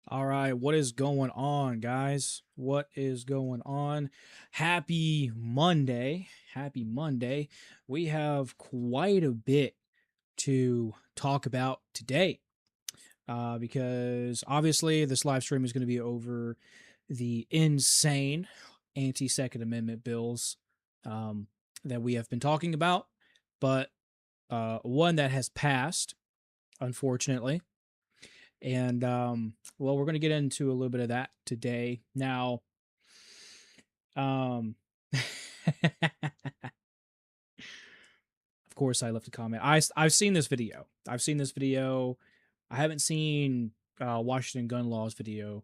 All right, what is going on, guys? What is going on? Happy Monday. Happy Monday. We have quite a bit to talk about today because obviously this live stream is going to be over the insane anti Second Amendment bills that we have been talking about, but one that has passed, unfortunately. And well, we're going to get into a little bit of that today. Now, of course, I left a comment. I've seen this video. I haven't seen Washington gun laws video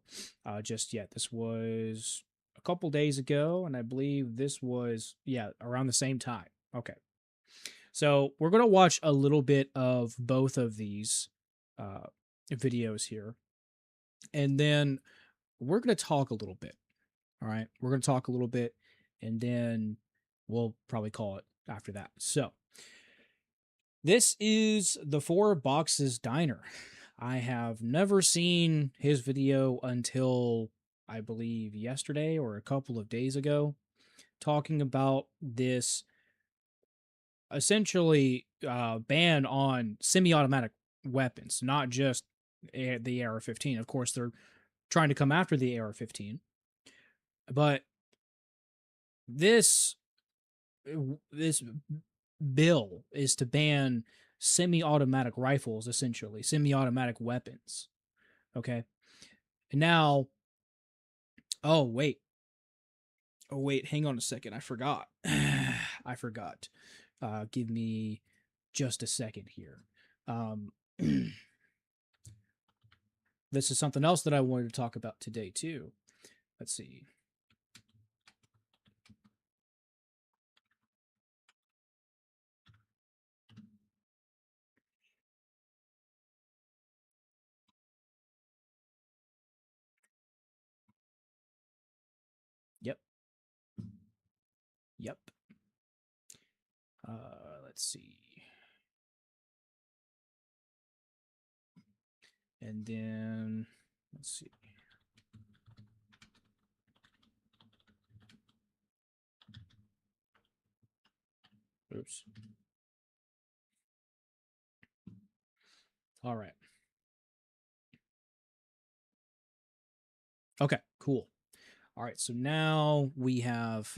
just yet. This was a couple days ago, and I believe this was around the same time. Okay, so we're going to watch a little bit of both of these videos here, and then we're going to talk a little bit. All right, we're going to talk a little bit, and then we'll probably call it after that. So this is the Four Boxes Diner. I have never seen his video until I believe yesterday or a couple of days ago, talking about this essentially ban on semi-automatic weapons, not just the AR-15. Of course, they're trying to come after the AR-15, but this bill is to ban semi-automatic rifles, essentially semi-automatic weapons. Okay, and now, oh wait, hang on a second, I forgot. I forgot. Give me just a second here. This is something else that I wanted to talk about today too. Let's see. Yep. Yep. Let's see. And then, let's see. Oops. All right. Okay, cool. All right, so now we have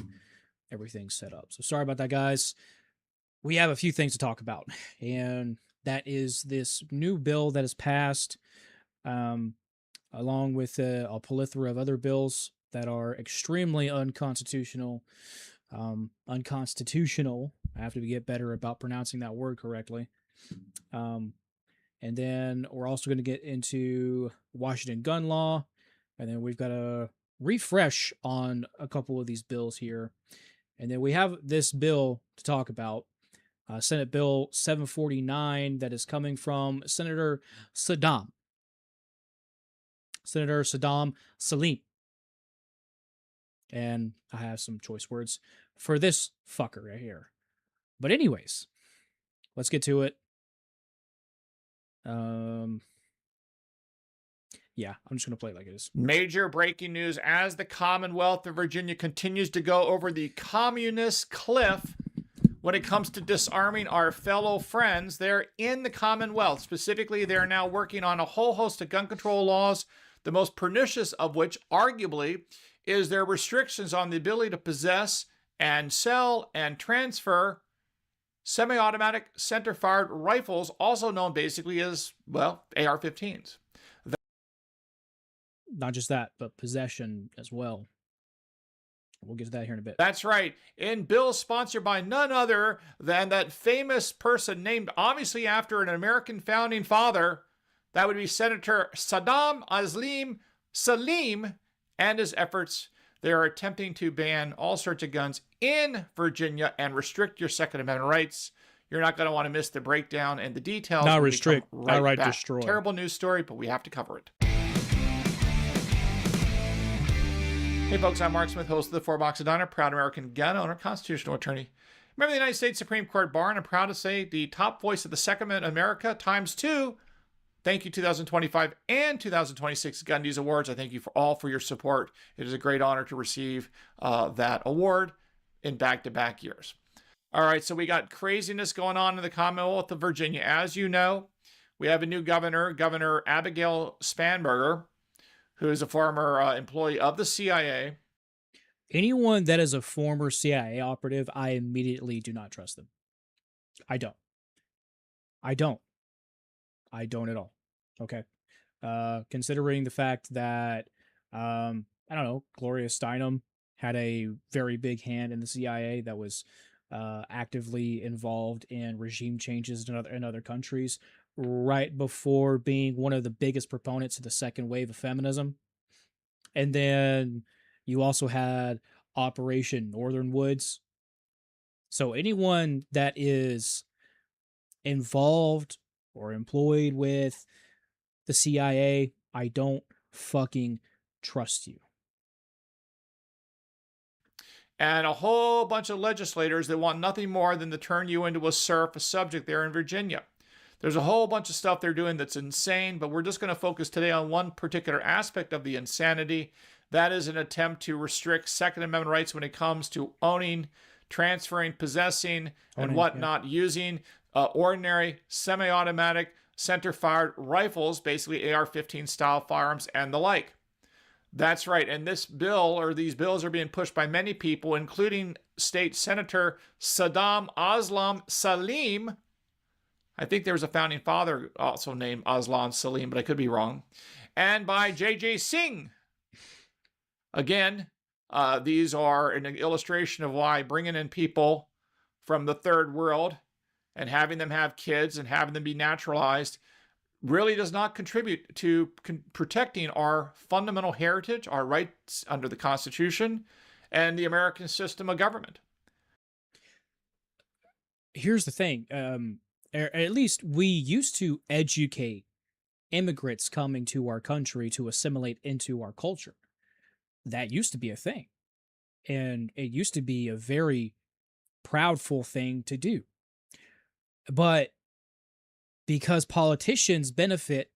everything set up. So sorry about that, guys. We have a few things to talk about, and that is this new bill that has passed, along with a plethora of other bills that are extremely unconstitutional. Unconstitutional. I have to get better about pronouncing that word correctly. And then we're also going to get into Washington gun law, and then we've got a refresh on a couple of these bills here. And then we have this bill to talk about, Senate Bill 749, that is coming from Senator Saddam Salim. And I have some choice words for this fucker right here. But anyways, let's get to it. Yeah, I'm just going to play it like it is. Major breaking news as the Commonwealth of Virginia continues to go over the communist cliff when it comes to disarming our fellow friends. They're in the Commonwealth. Specifically, they're now working on a whole host of gun control laws, the most pernicious of which, arguably, is their restrictions on the ability to possess and sell and transfer semi-automatic center-fired rifles, also known basically as, well, AR-15s. Not just that, but possession as well. We'll get to that here in a bit. That's right. In bills sponsored by none other than that famous person named obviously after an American founding father. That would be Senator Saddam Salim and his efforts. They are attempting to ban all sorts of guns in Virginia and restrict your Second Amendment rights. You're not going to want to miss the breakdown and the details. Not restrict, outright destroy. Terrible news story, but we have to cover it. Hey folks, I'm Mark Smith, host of the Four Boxes Diner, proud American gun owner, constitutional attorney, member of the United States Supreme Court Bar, and I'm proud to say the top voice of the Second Amendment America ×2, Thank you, 2025 and 2026 Gundy's Awards. I thank you for your support. It is a great honor to receive that award in back-to-back years. All right, so we got craziness going on in the Commonwealth of Virginia. As you know, we have a new governor, Governor Abigail Spanberger, who is a former employee of the CIA. Anyone that is a former CIA operative, I immediately do not trust them. I don't. I don't. I don't at all. Okay. Considering the fact that, I don't know, Gloria Steinem had a very big hand in the CIA that was actively involved in regime changes in other countries right before being one of the biggest proponents of the second wave of feminism. And then you also had Operation Northern Woods. So anyone that is involved or employed with the CIA, I don't fucking trust you. And a whole bunch of legislators that want nothing more than to turn you into a serf, a subject there in Virginia. There's a whole bunch of stuff they're doing that's insane, but we're just going to focus today on one particular aspect of the insanity. That is an attempt to restrict Second Amendment rights when it comes to owning, transferring, possessing, and whatnot, using ordinary semi-automatic center-fired rifles, basically AR-15 style firearms and the like. That's right, and this bill, or these bills, are being pushed by many people, including State Senator Saddam Aslam Salim. I think there was a founding father also named Aslam Salim, but I could be wrong. And by J.J. Singh. Again, these are an illustration of why bringing in people from the third world and having them have kids and having them be naturalized really does not contribute to protecting our fundamental heritage, our rights under the Constitution, and the American system of government. Here's the thing. At least we used to educate immigrants coming to our country to assimilate into our culture. That used to be a thing. And it used to be a very proudful thing to do. But because politicians benefit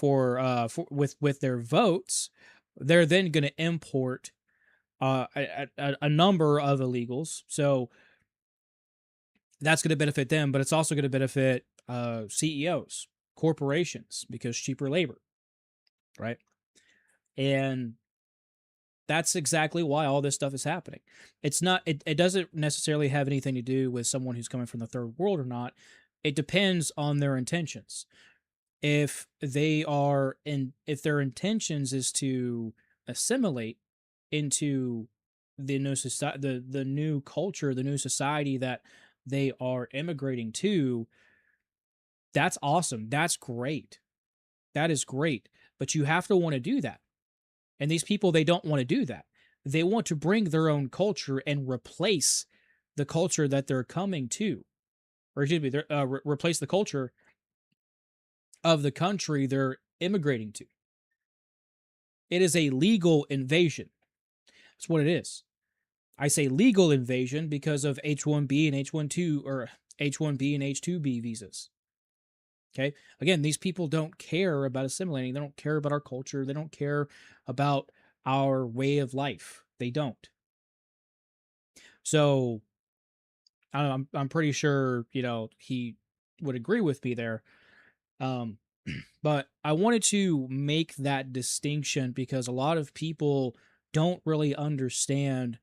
with their votes, they're then going to import a number of illegals. So that's going to benefit them, but it's also going to benefit CEOs, corporations, because cheaper labor, right? And that's exactly why all this stuff is happening. It's not. It doesn't necessarily have anything to do with someone who's coming from the third world or not. It depends on their intentions. If their intentions is to assimilate into the new society, the new culture, the new society that they are immigrating to, that's awesome. That's great. That is great. But you have to want to do that. And these people, they don't want to do that. They want to bring their own culture and replace the culture that they're coming to. Or excuse me, replace the culture of the country they're immigrating to. It is a legal invasion. That's what it is. I say legal invasion because of H-1B and H-1B or H-1B and H-2B visas. Okay. Again, these people don't care about assimilating. They don't care about our culture. They don't care about our way of life. They don't. So I'm pretty sure, he would agree with me there. But I wanted to make that distinction because a lot of people don't really understand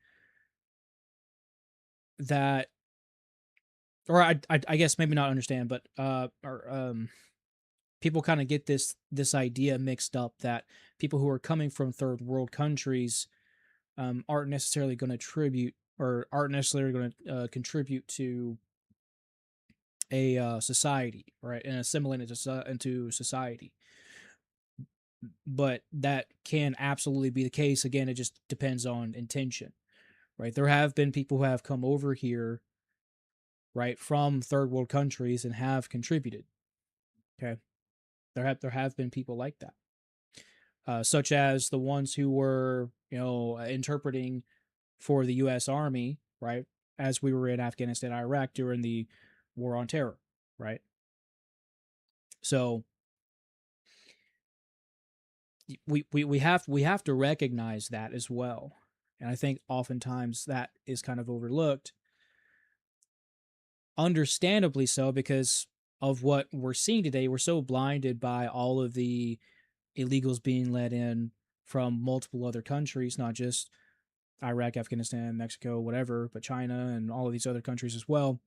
that, or I guess maybe not understand, but people kind of get this idea mixed up that people who are coming from third world countries aren't necessarily going to contribute to a society, right, and assimilate into society. But that can absolutely be the case. Again, it just depends on intention, right? There have been people who have come over here, right, from third world countries and have contributed. Okay, there have been people like that, such as the ones who were, interpreting for the U.S. Army, right, as we were in Afghanistan, Iraq during the War on Terror, right? So we have to recognize that as well. And I think oftentimes that is kind of overlooked, understandably so, because of what we're seeing today. We're so blinded by all of the illegals being let in from multiple other countries, not just Iraq, Afghanistan, Mexico, whatever, but China and all of these other countries as well.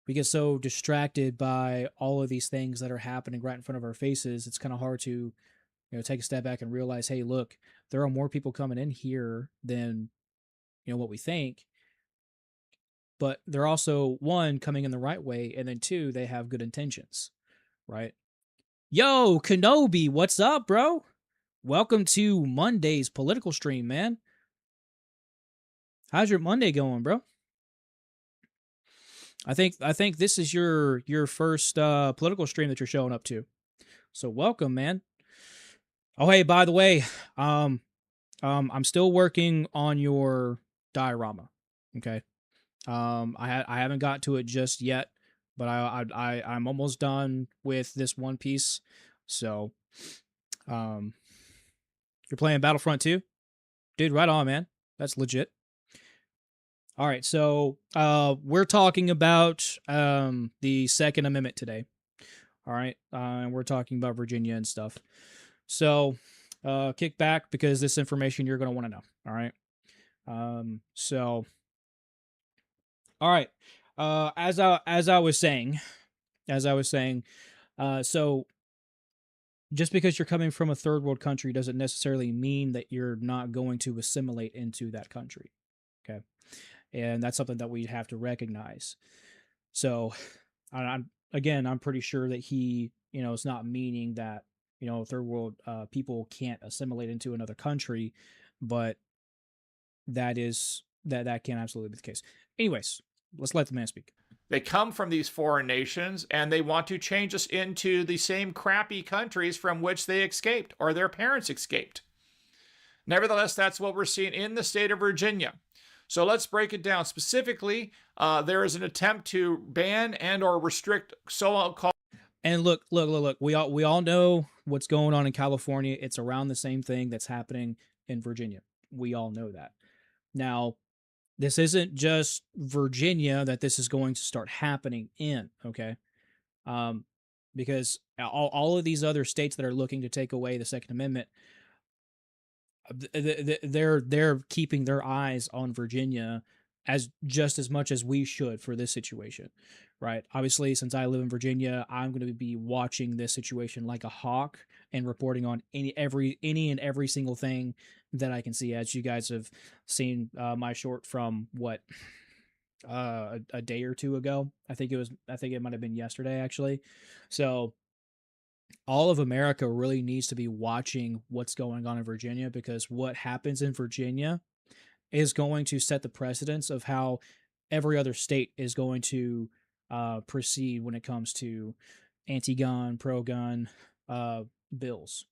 We get so distracted by all of these things that are happening right in front of our faces. It's kind of hard to, take a step back and realize, hey, look, there are more people coming in here than, what we think. But they're also, one, coming in the right way, and then two, they have good intentions, right? Yo, Kenobi, what's up, bro? Welcome to Monday's political stream, man. How's your Monday going, bro? I think this is your first political stream that you're showing up to. So welcome, man. Oh, hey, by the way, I'm still working on your diorama. Okay. I haven't got to it just yet, but I'm almost done with this one piece. So, you're playing Battlefront 2? Dude, right on, man. That's legit. All right, so we're talking about the Second Amendment today. All right, and we're talking about Virginia and stuff. So kick back, because this information you're going to want to know. All right. So, all right. As I was saying, so just because you're coming from a third world country doesn't necessarily mean that you're not going to assimilate into that country. Okay. And that's something that we have to recognize. So, I'm pretty sure that he, is not meaning that, third world people can't assimilate into another country, but that can absolutely be the case. Anyways, let's let the man speak. They come from these foreign nations and they want to change us into the same crappy countries from which they escaped or their parents escaped. Nevertheless, that's what we're seeing in the state of Virginia. So let's break it down. Specifically, there is an attempt to ban and or restrict so-called. And look. We all know what's going on in California. It's around the same thing that's happening in Virginia. We all know that. Now, this isn't just Virginia that this is going to start happening in, okay? Because all of these other states that are looking to take away the Second Amendment, they're keeping their eyes on Virginia as just as much as we should for this situation, right? Obviously, since I live in Virginia, I'm going to be watching this situation like a hawk and reporting on any and every single thing that I can see. As you guys have seen, my short from a day or two ago. I think it might have been yesterday, actually. So all of America really needs to be watching what's going on in Virginia, because what happens in Virginia is going to set the precedence of how every other state is going to proceed when it comes to anti-gun, pro-gun bills.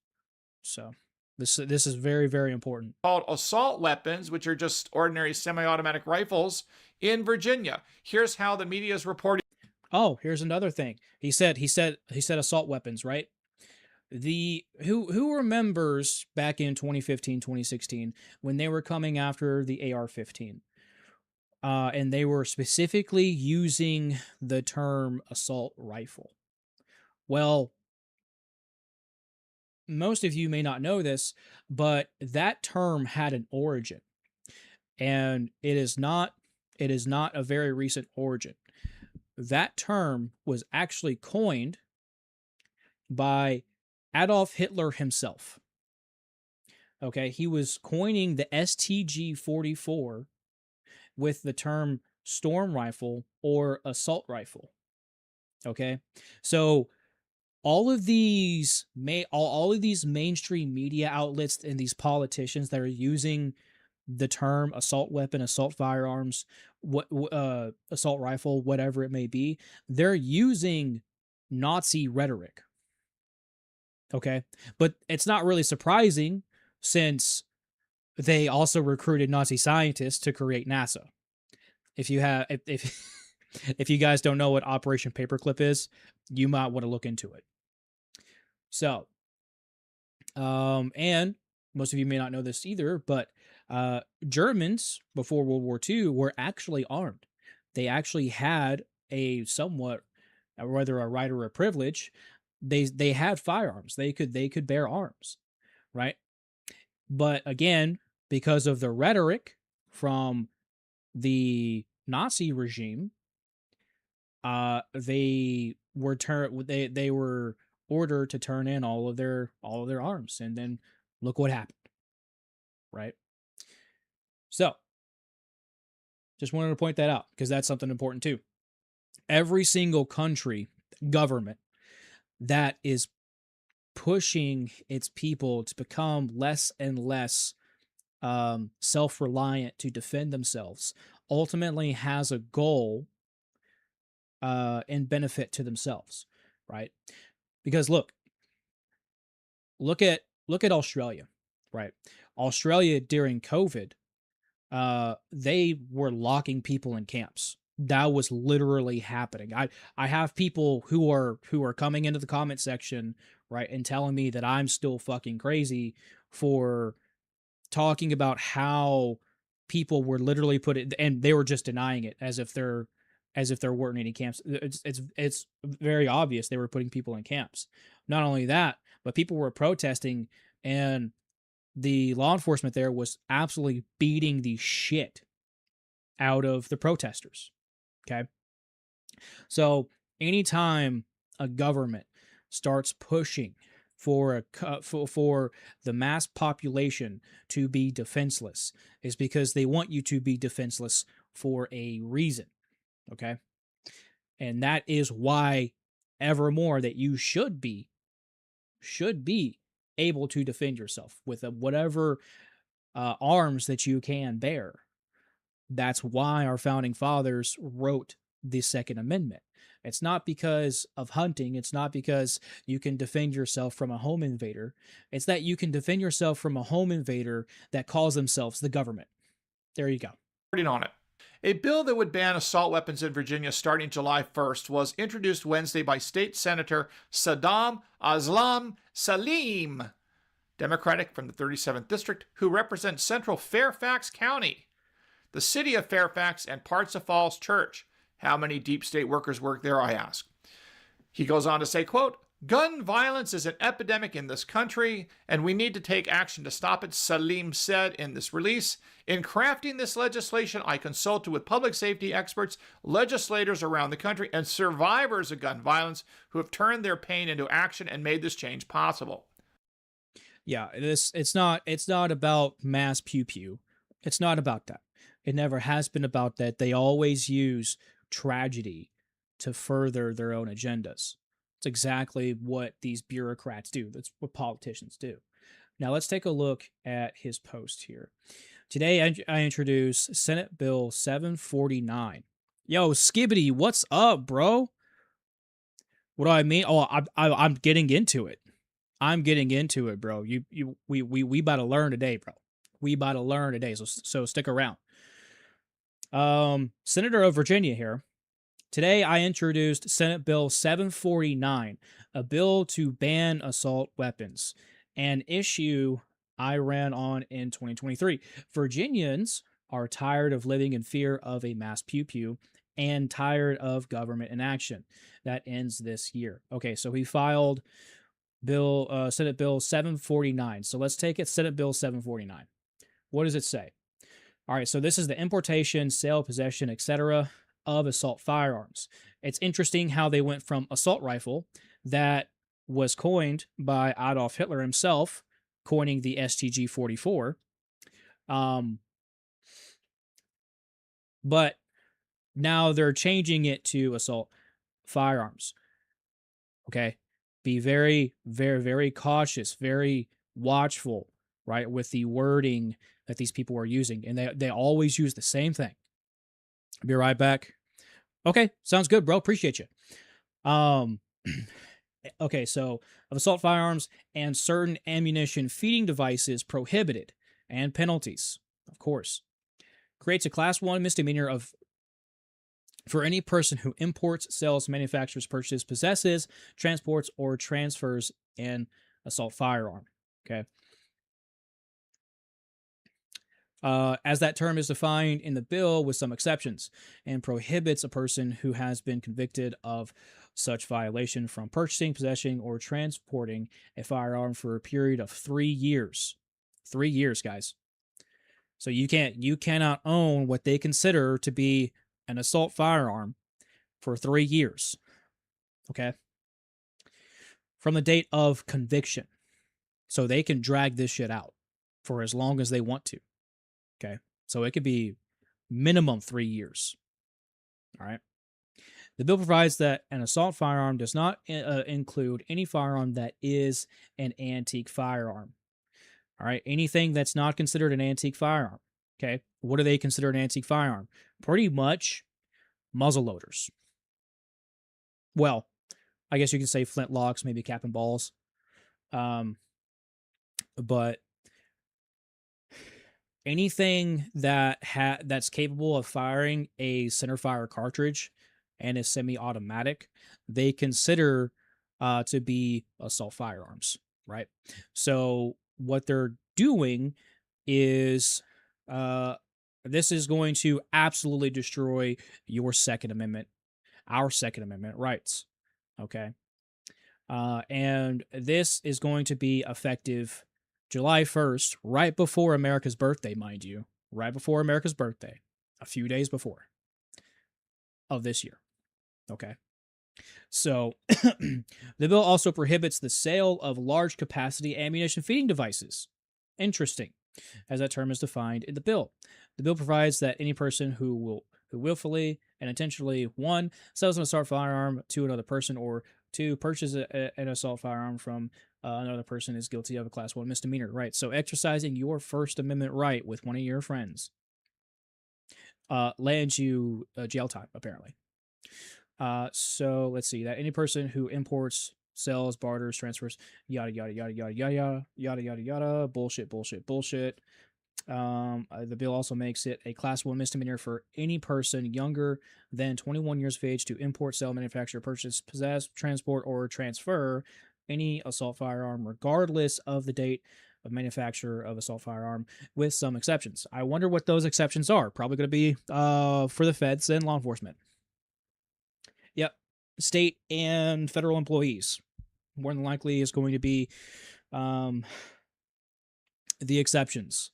So this is very, very important. Called assault weapons, which are just ordinary semi-automatic rifles in Virginia. Here's how the media is reporting. Oh, here's another thing. He said assault weapons, right? Who remembers back in 2015, 2016 when they were coming after the AR-15? And they were specifically using the term assault rifle. Well, most of you may not know this, but that term had an origin, and it is not a very recent origin. That term was actually coined by Adolf Hitler himself. Okay, he was coining the STG-44 with the term storm rifle or assault rifle. Okay, so all of these mainstream media outlets and these politicians that are using the term assault weapon, assault firearms, assault rifle, whatever it may be, they're using Nazi rhetoric. Okay, but it's not really surprising, since they also recruited Nazi scientists to create NASA. If you have if you guys don't know what Operation Paperclip is, you might want to look into it. So, And most of you may not know this either, but Germans before World War II were actually armed. They actually had a somewhat, whether a right or a privilege, they had firearms. They could bear arms, right? But again, because of the rhetoric from the Nazi regime, they were ordered to turn in all of their arms, and then look what happened, right? So just wanted to point that out because that's something important too. Every single country government that is pushing its people to become less and less self-reliant to defend themselves ultimately has a goal and benefit to themselves, right? Because look at Australia, right? Australia during COVID, they were locking people in camps. That was literally happening. I have people who are coming into the comment section, right, and telling me that I'm still fucking crazy for talking about how people were literally put it, and they were just denying it as if there weren't any camps. It's very obvious they were putting people in camps. Not only that, but people were protesting, and the law enforcement there was absolutely beating the shit out of the protesters. Okay. So anytime a government starts pushing for the mass population to be defenseless, is because they want you to be defenseless for a reason. Okay. And that is why evermore that you should be able to defend yourself with whatever arms that you can bear. That's why our founding fathers wrote the Second Amendment. It's not because of hunting. It's not because you can defend yourself from a home invader. It's that you can defend yourself from a home invader that calls themselves the government. There you go. On it. A bill that would ban assault weapons in Virginia starting July 1st was introduced Wednesday by State Senator Saddam Aslam Salim, Democratic from the 37th District, who represents central Fairfax County, the city of Fairfax, and parts of Falls Church. How many deep state workers work there, I ask. He goes on to say, quote, "Gun violence is an epidemic in this country, and we need to take action to stop it," Salim said in this release. "In crafting this legislation, I consulted with public safety experts, legislators around the country, and survivors of gun violence who have turned their pain into action and made this change possible." Yeah, it's not about mass pew pew. It's not about that. It never has been about that. They always use tragedy to further their own agendas. It's exactly what these bureaucrats do. That's what politicians do. Now let's take a look at his post here. Today I introduce Senate Bill 749. Yo, Skibbity, what's up, bro? What do I mean? Oh, I'm getting into it. I'm getting into it, bro. We about to learn today, bro. We about to learn today. So stick around. Senator of Virginia here. Today I introduced Senate Bill 749, a bill to ban assault weapons, an issue I ran on in 2023. Virginians are tired of living in fear of a mass pew pew and tired of government inaction. That ends this year. Okay, so he filed Senate Bill 749. So let's take it, Senate Bill 749. What does it say? All right, so this is the importation, sale, possession, etc. of assault firearms. It's interesting how they went from assault rifle that was coined by Adolf Hitler himself, coining the STG-44. But now they're changing it to assault firearms. Okay? Be very, very, very cautious, very watchful, right, with the wording that these people are using. And they always use the same thing. Be right back. Okay, sounds good, bro. Appreciate you. Okay, so of assault firearms and certain ammunition feeding devices prohibited, and penalties, of course. Creates a class 1 misdemeanor for any person who imports, sells, manufactures, purchases, possesses, transports, or transfers an assault firearm. Okay. As that term is defined in the bill with some exceptions, and prohibits a person who has been convicted of such violation from purchasing, possessing, or transporting a firearm for a period of 3 years. 3 years, guys. So you cannot own what they consider to be an assault firearm for 3 years. Okay. From the date of conviction. So they can drag this shit out for as long as they want to. Okay. So it could be minimum 3 years. All right. The bill provides that an assault firearm does not include any firearm that is an antique firearm. All right. Anything that's not considered an antique firearm. Okay. What do they consider an antique firearm? Pretty much muzzle loaders. Well, I guess you could say flintlocks, maybe cap and balls. But anything that's capable of firing a centerfire cartridge and is semi-automatic, they consider to be assault firearms, right? So what they're doing is this is going to absolutely destroy your Second Amendment, our Second Amendment rights. Okay. And this is going to be effective July 1st, right before America's birthday, mind you, right before America's birthday, a few days before of this year. Okay. So the bill also prohibits the sale of large capacity ammunition feeding devices. Interesting, as that term is defined in the bill. The bill provides that any person who willfully and intentionally, one, sells an assault firearm to another person, or two, purchases an assault firearm from another person is guilty of a class 1 misdemeanor. Right. So exercising your First Amendment right with one of your friends lands you jail time, apparently. So let's see, that any person who imports, sells, barters, transfers, yada yada yada yada yada yada yada yada, bullshit, bullshit, bullshit. The bill also makes it a class 1 misdemeanor for any person younger than 21 years of age to import, sell, manufacture, purchase, possess, transport, or transfer any assault firearm, regardless of the date of manufacture of assault firearm, with some exceptions. I wonder what those exceptions are. Probably going to be for the feds and law enforcement. Yep. State and federal employees. More than likely is going to be the exceptions,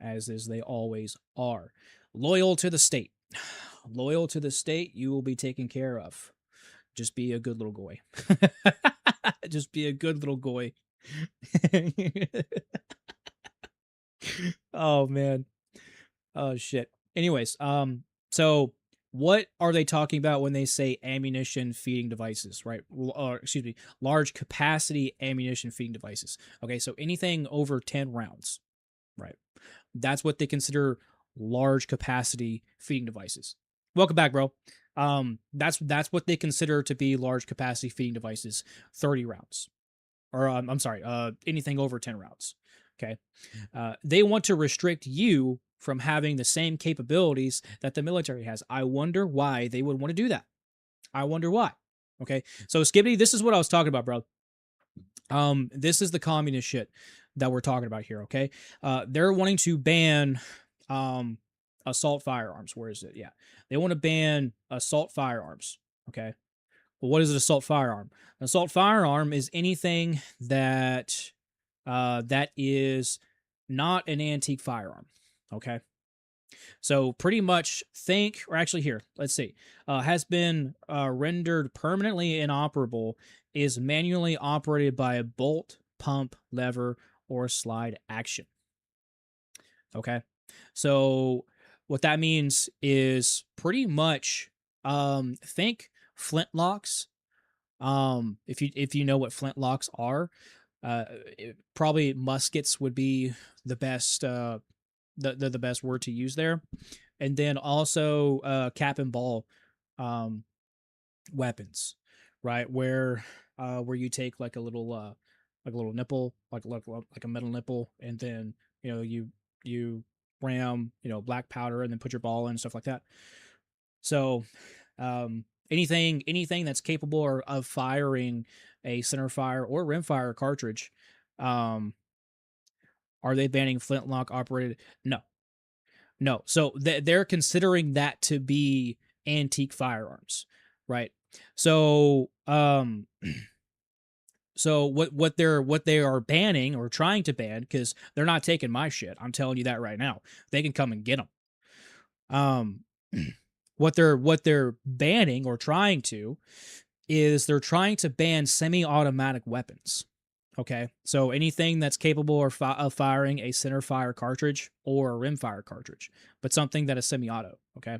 as is they always are. Loyal to the state. Loyal to the state, you will be taken care of. Just be a good little goy. Just be a good little goy. Oh man. Oh shit. Anyways, so what are they talking about when they say ammunition feeding devices, right? Excuse me, large capacity ammunition feeding devices. Okay, so anything over 10 rounds, right? That's what they consider large capacity feeding devices. Welcome back, bro. That's what they consider to be large capacity feeding devices, 30 rounds. Or I'm sorry, anything over 10 rounds. Okay. They want to restrict you from having the same capabilities that the military has. I wonder why they would want to do that. I wonder why. Okay. So Skibbity, this is what I was talking about, bro. This is the communist shit that we're talking about here. Okay. They're wanting to ban assault firearms. Where is it? Yeah. They want to ban assault firearms. Okay. Well, what is an assault firearm? An assault firearm is anything that that is not an antique firearm. Okay. So pretty much think, or actually here, let's see, has been rendered permanently inoperable, is manually operated by a bolt, pump, lever, or slide action. Okay. So what that means is pretty much think flintlocks. If you know what flintlocks are, probably muskets would be the best the best word to use there, and then also cap and ball weapons, right? Where you take like a little nipple, like a metal nipple, and then you ram black powder and then put your ball in and stuff like that. So anything that's capable of firing a center fire or rimfire cartridge Are they banning flintlock operated? No, no. So they're considering that to be antique firearms, right? So so what they are banning or trying to ban, because they're not taking my shit. I'm telling you that right now. They can come and get them. Um, what they're banning or trying to is they're trying to ban semi-automatic weapons. Okay, so anything that's capable of firing a center fire cartridge or a rim fire cartridge, but something that is semi-auto. Okay,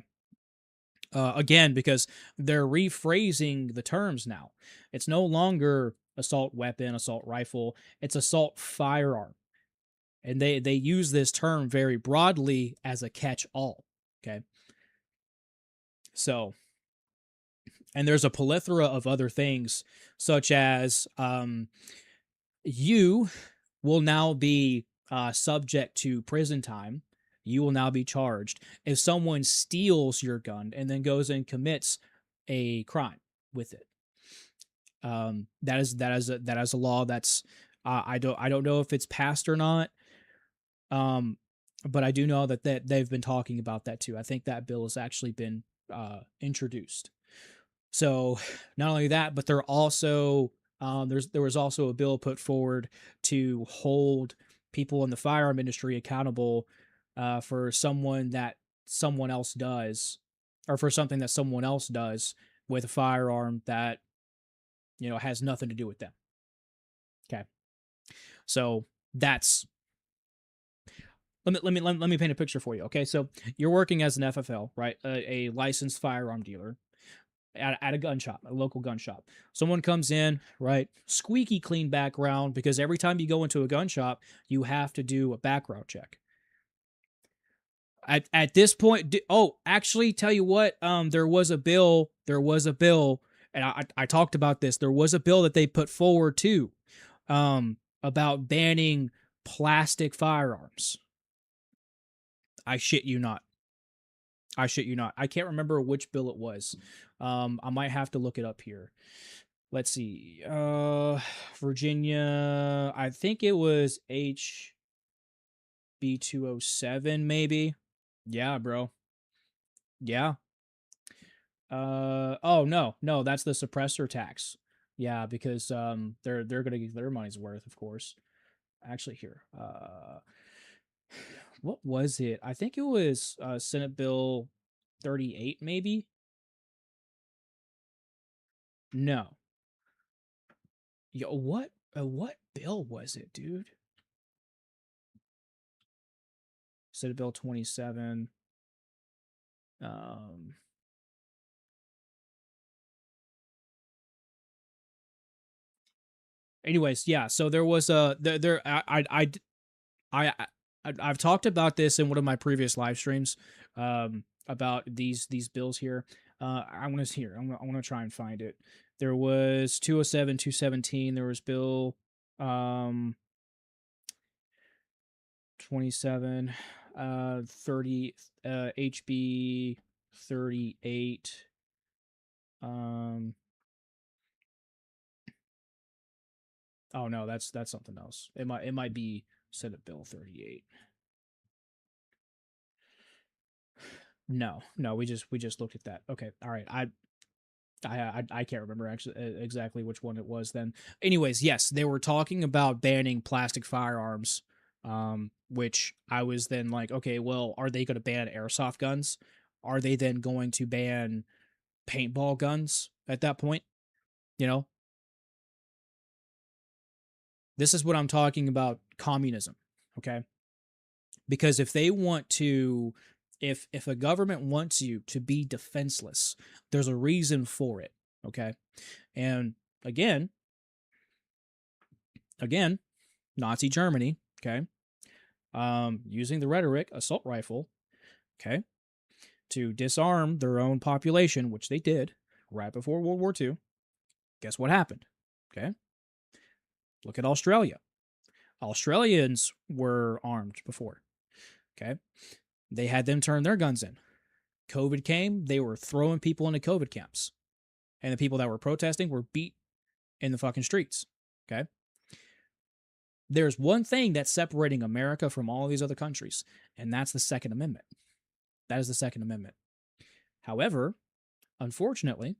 again, because they're rephrasing the terms now. It's no longer assault weapon, assault rifle. It's assault firearm, and they use this term very broadly as a catch-all. Okay, so and there's a plethora of other things, such as you will now be subject to prison time. You will now be charged if someone steals your gun and then goes and commits a crime with it. That is a law that's I don't know if it's passed or not. But I do know that they've been talking about that too. I think that bill has actually been introduced. So not only that, but there also there was also a bill put forward to hold people in the firearm industry accountable for someone else does, or for something that someone else does with a firearm that has nothing to do with them. Okay, so that's let me paint a picture for you. Okay, so you're working as an FFL, right? A licensed firearm dealer at a gun shop, a local gun shop. Someone comes in, right? Squeaky clean background, because every time you go into a gun shop, you have to do a background check. At this point, actually, tell you what, there was a bill, and I talked about this. There was a bill that they put forward too, about banning plastic firearms. I shit you not. I shit you not. I can't remember which bill it was. I might have to look it up here. Let's see. Virginia. I think it was HB 207, maybe. Yeah, bro. Yeah. Oh no, that's the suppressor tax. Yeah, because they're gonna get their money's worth, of course. Actually, here. What was it? I think it was Senate Bill 38, maybe. No. Yo, what bill was it, dude? Senate Bill 27. Um. Anyways, yeah. So there was a there. I I've talked about this in one of my previous live streams. About these bills here. I'm gonna here. I'm gonna try and find it. There was 207, 217. There was Bill 27, 30, HB 38. Um. Oh no, that's something else. It might be Senate Bill 38. No, we just looked at that. Okay, all right. I can't remember actually exactly which one it was then. Anyways, yes, they were talking about banning plastic firearms, which I was then like, okay, well, are they going to ban airsoft guns? Are they then going to ban paintball guns at that point? You know, this is what I'm talking about, communism. Okay, because if they want to, if a government wants you to be defenseless, there's a reason for it. Okay, and again, again, Nazi Germany, okay, using the rhetoric assault rifle, okay, to disarm their own population, which they did right before World War II. Guess what happened? Okay, look at Australia. Australians were armed before. Okay, they had them turn their guns in. COVID came, they were throwing people into COVID camps, and the people that were protesting were beat in the fucking streets. Okay, There's one thing that's separating America from all these other countries, and that's the Second Amendment. That is the Second Amendment. However, unfortunately,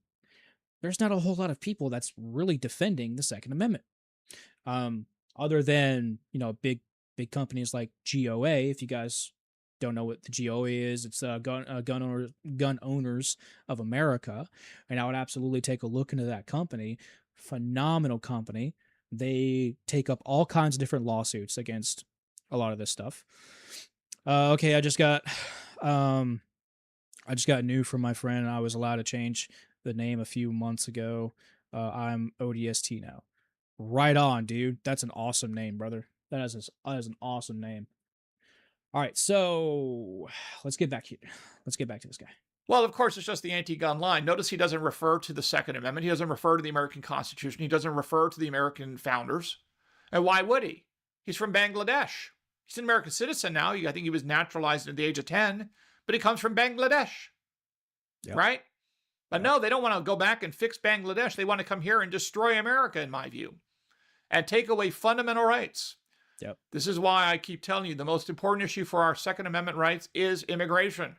there's not a whole lot of people that's really defending the Second Amendment. Other than, big companies like GOA. If you guys don't know what the GOA is, it's gun owners of America, and I would absolutely take a look into that company. Phenomenal company. They take up all kinds of different lawsuits against a lot of this stuff. Okay, I just got new from my friend. I was allowed to change the name a few months ago. I'm ODST now. Right on, dude. That's an awesome name, brother. That is an awesome name. All right, so let's get back here. Let's get back to this guy. Well, of course, it's just the anti-gun line. Notice he doesn't refer to the Second Amendment. He doesn't refer to the American Constitution. He doesn't refer to the American founders. And why would he? He's from Bangladesh. He's an American citizen now. I think he was naturalized at the age of 10, but he comes from Bangladesh, right? But no, they don't want to go back and fix Bangladesh. They want to come here and destroy America, in my view, and take away fundamental rights. Yep. This is why I keep telling you the most important issue for our Second Amendment rights is immigration.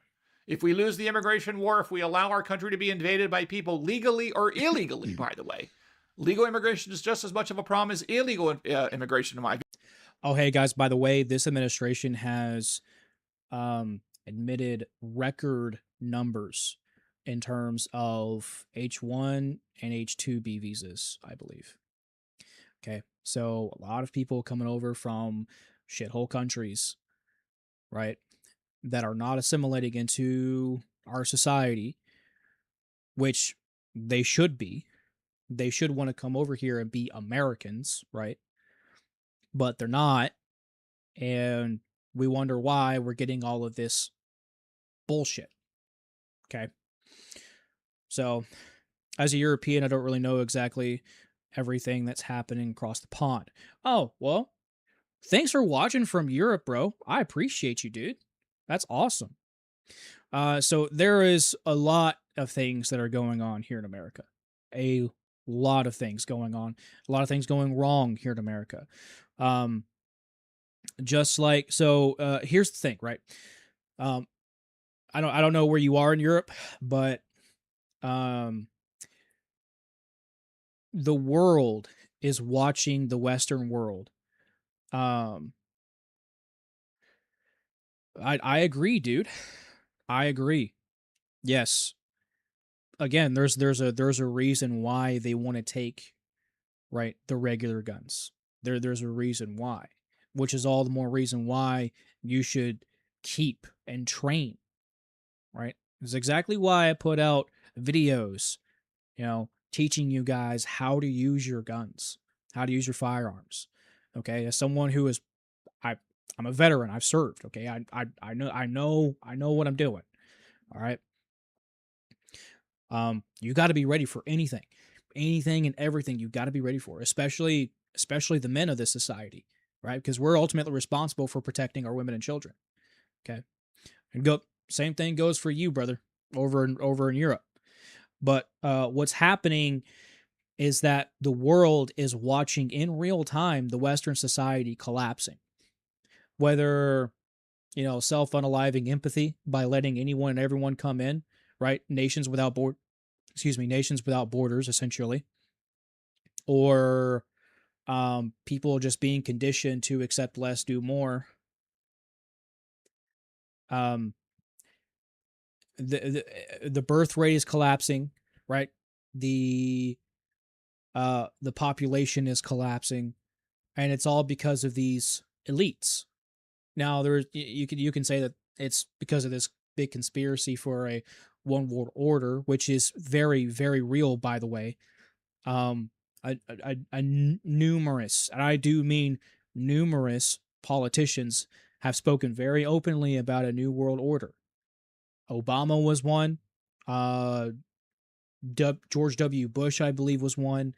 If we lose the immigration war, if we allow our country to be invaded by people legally or illegally, by the way, legal immigration is just as much of a problem as illegal immigration, in my view. Oh, hey, guys, by the way, this administration has admitted record numbers in terms of H-1 and H-2B visas, I believe. Okay, so a lot of people coming over from shithole countries, right, that are not assimilating into our society, which they should be. They should want to come over here and be Americans, right? But they're not, and we wonder why we're getting all of this bullshit. Okay, so as a European, I don't really know exactly everything that's happening across the pond. Oh, well, thanks for watching from Europe, bro. I appreciate you, dude. That's awesome. So there is a lot of things that are going on here in America. A lot of things going on. A lot of things going wrong here in America. Just like, so here's the thing, right? I don't know where you are in Europe, but the world is watching the Western world. I agree, dude. I agree. Yes. Again, there's a reason why they want to take, right, the regular guns. There's a reason why, which is all the more reason why you should keep and train, right? It's exactly why I put out videos, teaching you guys how to use your guns, how to use your firearms. Okay, as someone who is, I'm a veteran. I've served. Okay, I know what I'm doing. All right. You got to be ready for anything and everything. You got to be ready for, especially the men of this society, right? Because we're ultimately responsible for protecting our women and children. Okay, and same thing goes for you, brother, over in Europe. But what's happening is that the world is watching in real time the Western society collapsing. Whether, self-unaliving empathy by letting anyone and everyone come in, right? Nations without borders, essentially. Or people just being conditioned to accept less, do more. The birth rate is collapsing, right? The population is collapsing, and it's all because of these elites. Now, you can say that it's because of this big conspiracy for a one world order, which is very, very real, by the way. Numerous, and I do mean numerous, politicians have spoken very openly about a new world order. Obama was one. George W. Bush, I believe, was one.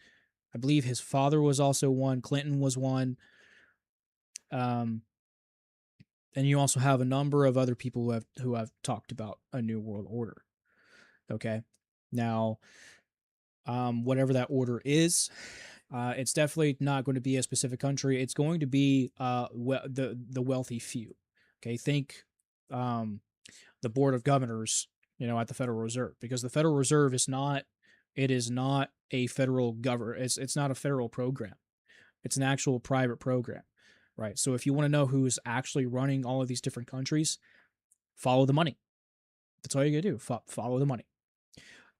I believe his father was also one. Clinton was one. And you also have a number of other people who have talked about a new world order. Okay, now, whatever that order is, It's definitely not going to be a specific country. It's going to be the wealthy few. Okay, think um, the board of governors, at the Federal Reserve, because the Federal Reserve is not, it is not a federal government. It's not a federal program. It's an actual private program, right? So if you want to know who's actually running all of these different countries, follow the money. That's all you gotta do. Follow the money.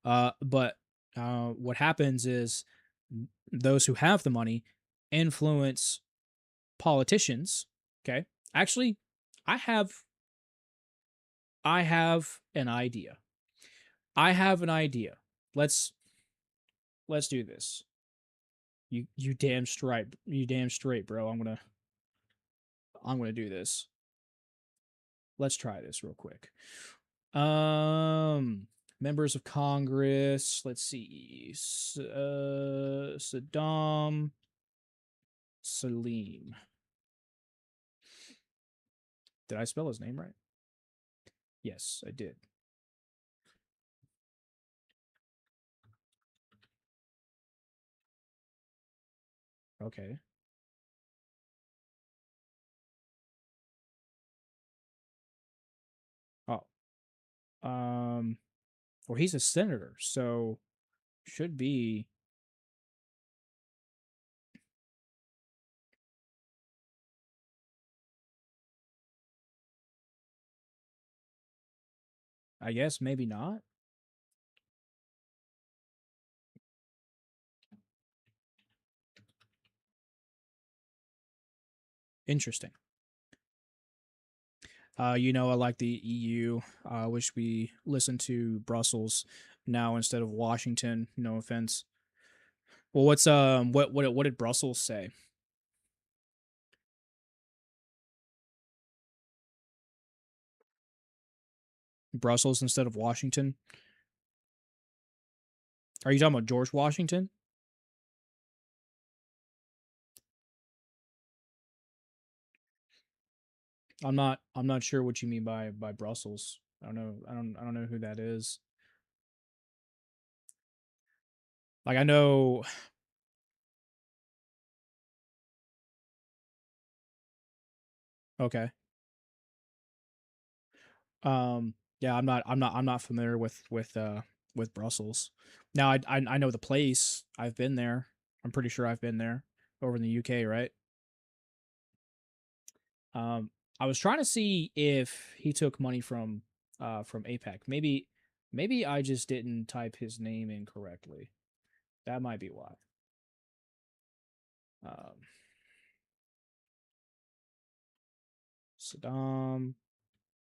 But what happens is those who have the money influence politicians. Okay, actually, I have I have an idea. I have an idea. Let's let's do this. You damn straight. You damn straight, bro. I'm gonna do this. Let's try this real quick. Members of Congress. Let's see. Saddam Salim. Did I spell his name right? Yes, I did. Okay. Oh. Um. Well, he's a senator, so should be. I guess maybe not. Interesting. I like the EU. I wish we listened to Brussels now instead of Washington. No offense. Well, what did Brussels say? Brussels instead of Washington. Are you talking about George Washington? I'm not sure what you mean by Brussels. I don't know. I don't know who that is. Like I know. Okay. Yeah, I'm not familiar with Brussels. Now I know the place. I've been there. I'm pretty sure I've been there over in the UK, right? Um I was trying to see if he took money from APEC. Maybe I just didn't type his name in correctly. That might be why. Um Saddam,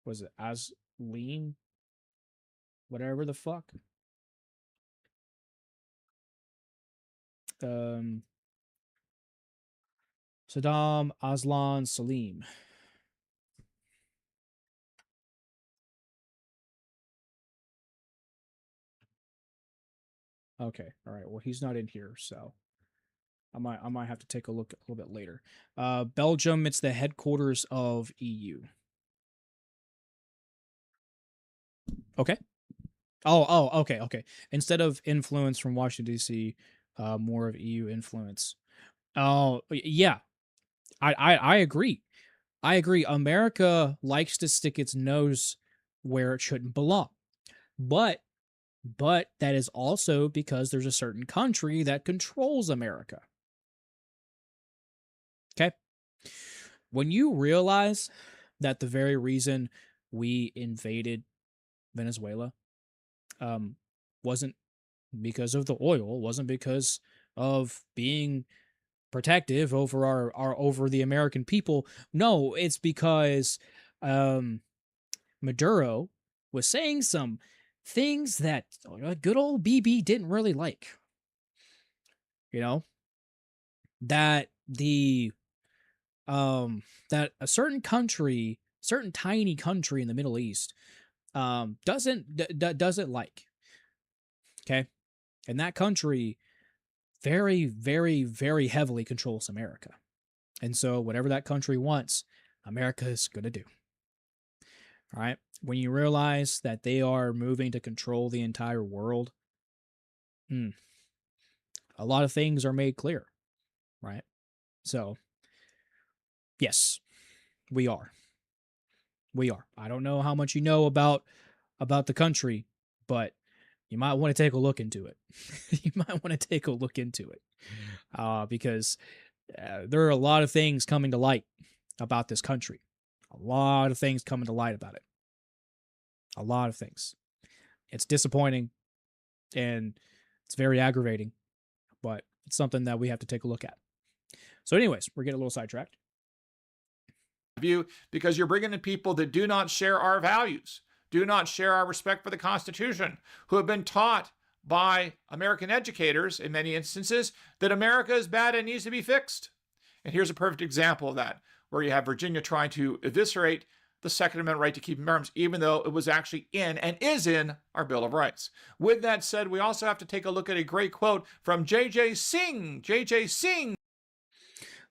was it Asleen? Whatever the fuck. Um Saddam Aslan Salim. Okay, all right. Well, he's not in here, so I might have to take a look a little bit later. Belgium, it's the headquarters of EU. Okay. Okay. Instead of influence from Washington D.C., more of EU influence. Oh, yeah. I agree. I agree. America likes to stick its nose where it shouldn't belong, but that is also because there's a certain country that controls America. Okay. When you realize that the very reason we invaded Venezuela um, wasn't because of the oil, wasn't because of being protective over our over the American people. No, it's because um, Maduro was saying some things that good old BB didn't really like. You know that the that a certain country, certain tiny country in the Middle East, doesn't like. Okay, and that country very, very, very heavily controls America, and so whatever that country wants, America is gonna do. All right. When you realize that they are moving to control the entire world, a lot of things are made clear. right? So, yes, we are. We are. I don't know how much you know about the country, but you might want to take a look into it. You might want to take a look into it, because there are a lot of things coming to light about this country. A lot of things coming to light about it. A lot of things. It's disappointing and it's very aggravating, but it's something that we have to take a look at. So, anyways, we're getting a little sidetracked. View, because you're bringing in people that do not share our values, do not share our respect for the Constitution, who have been taught by American educators in many instances that America is bad and needs to be fixed. And here's a perfect example of that, where you have Virginia trying to eviscerate the Second Amendment right to keep and bear arms, even though it was actually in and is in our Bill of Rights. With that said, we also have to take a look at a great quote from J.J. Singh. J.J. Singh.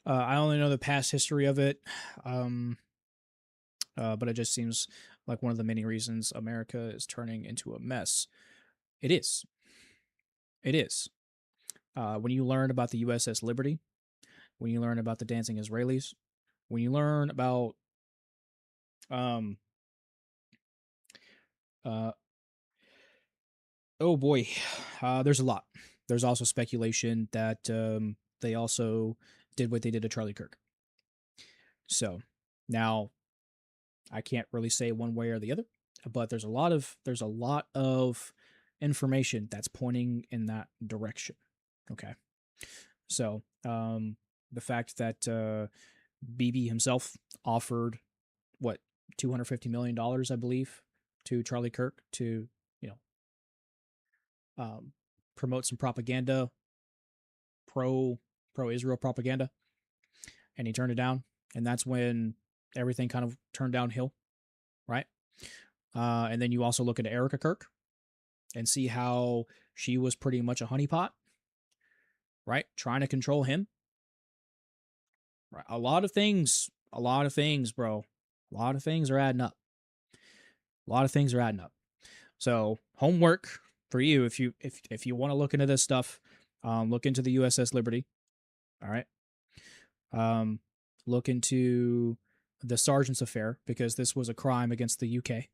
I only know the past history of it, but it just seems like one of the many reasons America is turning into a mess. It is. It is. When you learn about the USS Liberty, when you learn about the dancing Israelis, when you learn about oh boy, there's a lot. There's also speculation that they also did what they did to Charlie Kirk. So now I can't really say one way or the other, but there's a lot of information that's pointing in that direction. Okay. So the fact that BB himself offered what $250 million, I believe, to Charlie Kirk to, promote some propaganda, pro Israel propaganda, and he turned it down, and that's when everything kind of turned downhill, right? And then you also look at Erica Kirk and see how she was pretty much a honeypot, right? Trying to control him. Right? A lot of things, bro. A lot of things are adding up. A lot of things are adding up. So homework for you, if you want to look into this stuff, look into the USS Liberty. All right. Look into the Sergeant's affair, because this was a crime against the UK.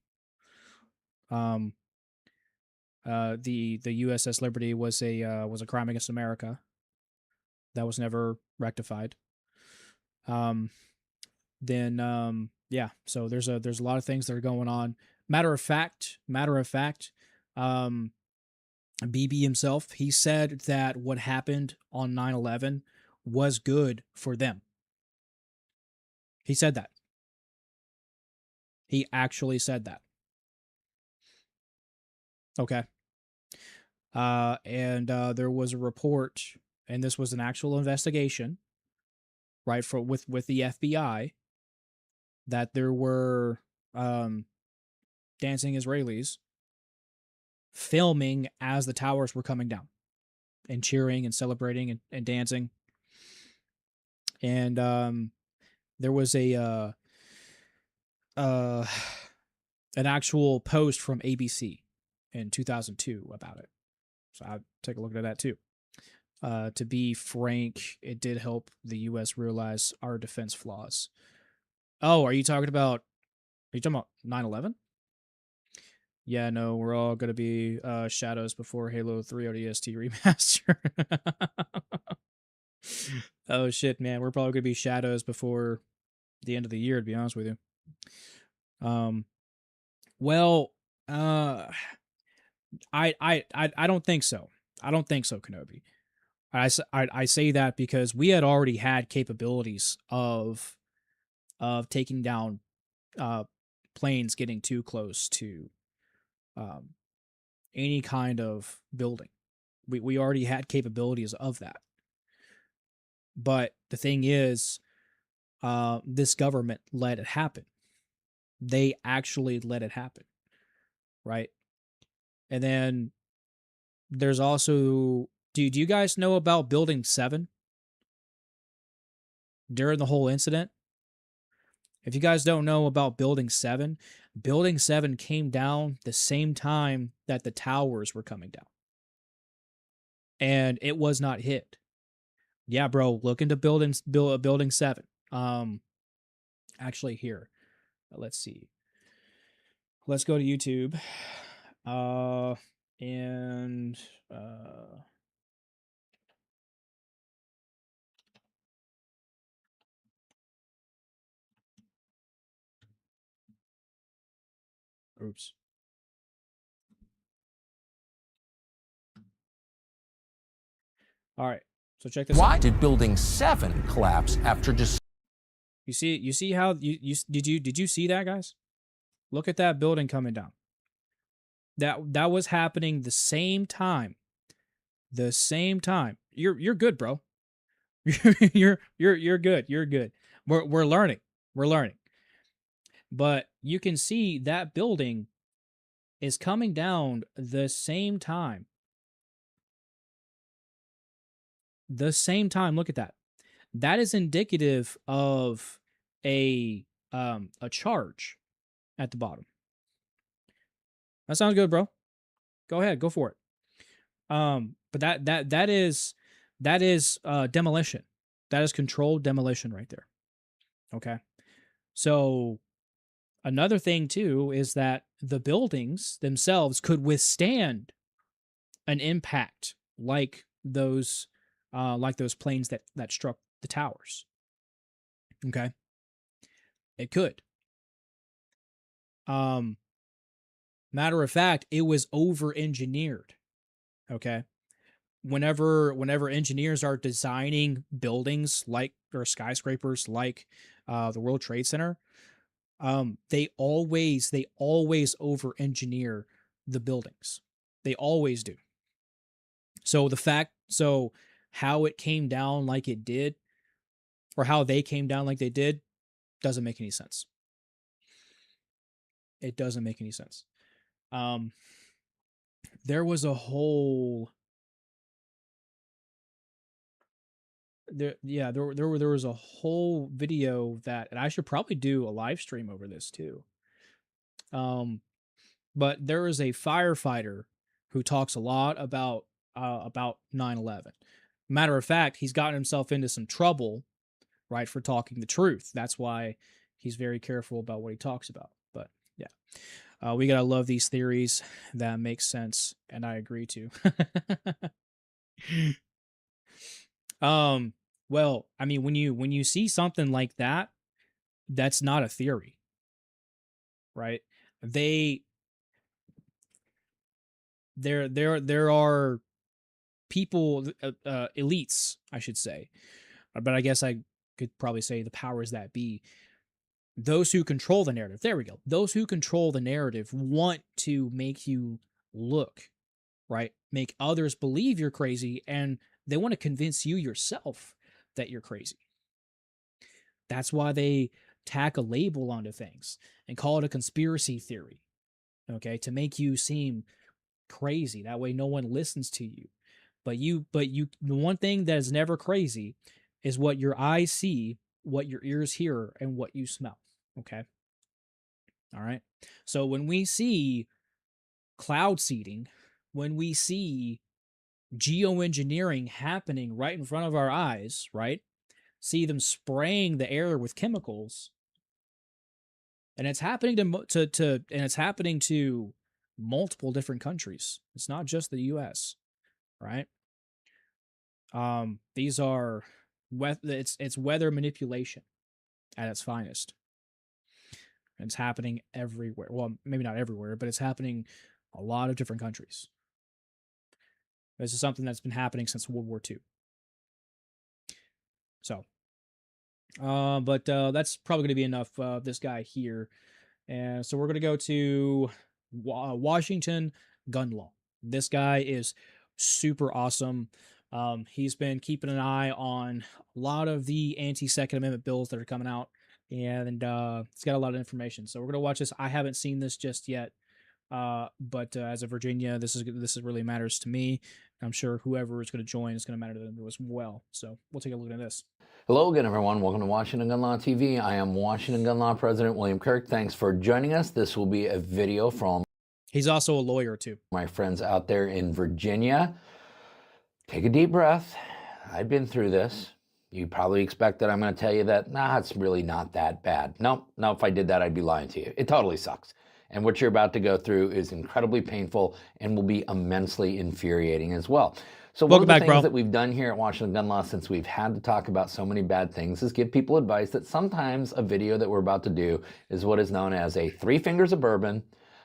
The USS Liberty was a crime against America that was never rectified. Yeah, so there's a lot of things that are going on. Matter of fact, BB himself, he said that what happened on 9/11 was good for them. He said that. He actually said that. Okay. And there was a report, and this was an actual investigation, right, with the FBI, that there were dancing Israelis filming as the towers were coming down and cheering and celebrating and dancing. And there was an actual post from ABC in 2002 about it. So I'll take a look at that too. To be frank, it did help the U.S. realize our defense flaws. Oh, are you talking about 9/11? Yeah, no, we're all going to be shadows before Halo 3 ODST remaster. Oh shit, man, we're probably going to be shadows before the end of the year, to be honest with you. Well, I don't think so. I don't think so, Kenobi. I say that because we had already had capabilities of taking down planes getting too close to any kind of building. We already had capabilities of that. But the thing is, this government let it happen. They actually let it happen, right? And then there's also, do you guys know about Building 7 during the whole incident? If you guys don't know about Building 7, Building 7 came down the same time that the towers were coming down. And it was not hit. Yeah, bro. Look into building 7. Actually, here. Let's see. Let's go to YouTube. And oops. All right. So check this out. Why did Building 7 collapse after just... You see how did you see that, guys? Look at that building coming down. That was happening the same time. The same time. You're good, bro. you're good. You're good. We're learning. We're learning. But you can see that building is coming down the same time. The same time. Look at that. That is indicative of a charge at the bottom. That sounds good, bro. Go ahead, go for it. But that is demolition. That is controlled demolition right there. Okay. So another thing too is that the buildings themselves could withstand an impact like those planes that struck the towers. Okay. It could. Matter of fact, it was over-engineered. Okay. Whenever engineers are designing buildings or skyscrapers like the World Trade Center, they always over-engineer the buildings. They always do. So how it came down like it did, or how they came down like they did, doesn't make any sense. It doesn't make any sense. There was a whole there was a whole video that, and I should probably do a live stream over this too. But there is a firefighter who talks a lot about 9/11. Matter of fact, he's gotten himself into some trouble, right, for talking the truth. That's why he's very careful about what he talks about. But yeah, we gotta love these theories that make sense, and I agree to. Well, I mean, when you see something like that, that's not a theory, right? There are people, elites, I should say, but I guess I could probably say the powers that be, those who control the narrative. There we go. Those who control the narrative want to make you look, right? Make others believe you're crazy, and they want to convince you yourself that you're crazy. That's why they tack a label onto things and call it a conspiracy theory, okay, to make you seem crazy. That way no one listens to you. But the one thing that is never crazy is what your eyes see, what your ears hear, and what you smell, okay? All right? So when we see cloud seeding, when we see geoengineering happening right in front of our eyes, right? See them spraying the air with chemicals, and it's happening and it's happening to multiple different countries. It's not just the U.S., right? These are it's weather manipulation at its finest. And it's happening everywhere. Well, maybe not everywhere, but it's happening a lot of different countries. This is something that's been happening since World War II. So, but that's probably going to be enough of this guy here. And so we're going to go to Washington gun law. This guy is super awesome. He's been keeping an eye on a lot of the anti-Second Amendment bills that are coming out, and it's got a lot of information. So we're going to watch this. I haven't seen this just yet. But as a Virginia, this really matters to me. I'm sure whoever is going to join is going to matter to them as well. So we'll take a look at this. Hello again, everyone. Welcome to Washington Gun Law TV. I am Washington Gun Law President William Kirk. Thanks for joining us. This will be a video from... He's also a lawyer, too. ...my friends out there in Virginia. Take a deep breath. I've been through this. You probably expect that I'm going to tell you that, nah, it's really not that bad. No, if I did that, I'd be lying to you. It totally sucks. And what you're about to go through is incredibly painful and will be immensely infuriating as well. So one Welcome of the back, things bro. that we've done here at Washington Gun Law, since we've had to talk about so many bad things, is give people advice that sometimes a video that we're about to do is what is known as a 3 fingers of bourbon,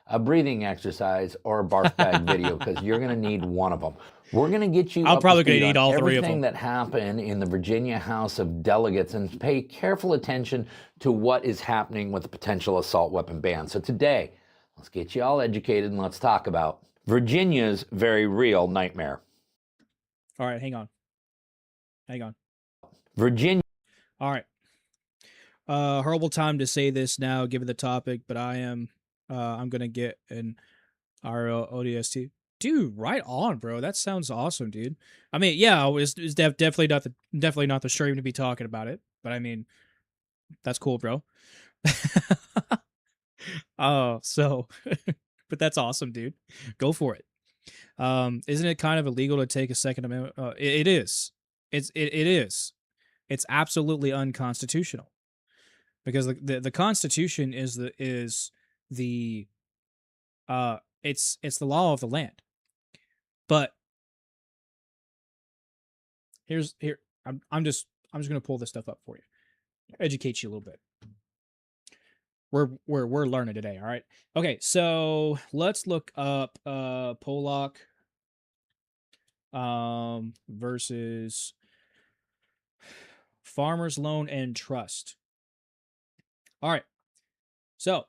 a breathing exercise, or a barf bag video, because you're going to need one of them. We're going to get you I'm up to probably going speed to need on all 3 of everything them. that happened in the Virginia House of Delegates and pay careful attention to what is happening with the potential assault weapon ban. So today, let's get you all educated and let's talk about Virginia's very real nightmare. All right, hang on. Virginia. All right. Horrible time to say this now, given the topic, but I'm gonna get an RL ODST. Dude, right on, bro. That sounds awesome, dude. I mean, yeah, it's definitely not the stream to be talking about it, but I mean, that's cool, bro. Oh, so, but that's awesome, dude. Go for it. Isn't it kind of illegal to take a Second Amendment? It is. It is. It's absolutely unconstitutional because the Constitution is the it's the law of the land. But I'm just gonna pull this stuff up for you, educate you a little bit. We're learning today, all right? Okay, so let's look up Pollock versus Farmers Loan and Trust. All right. So,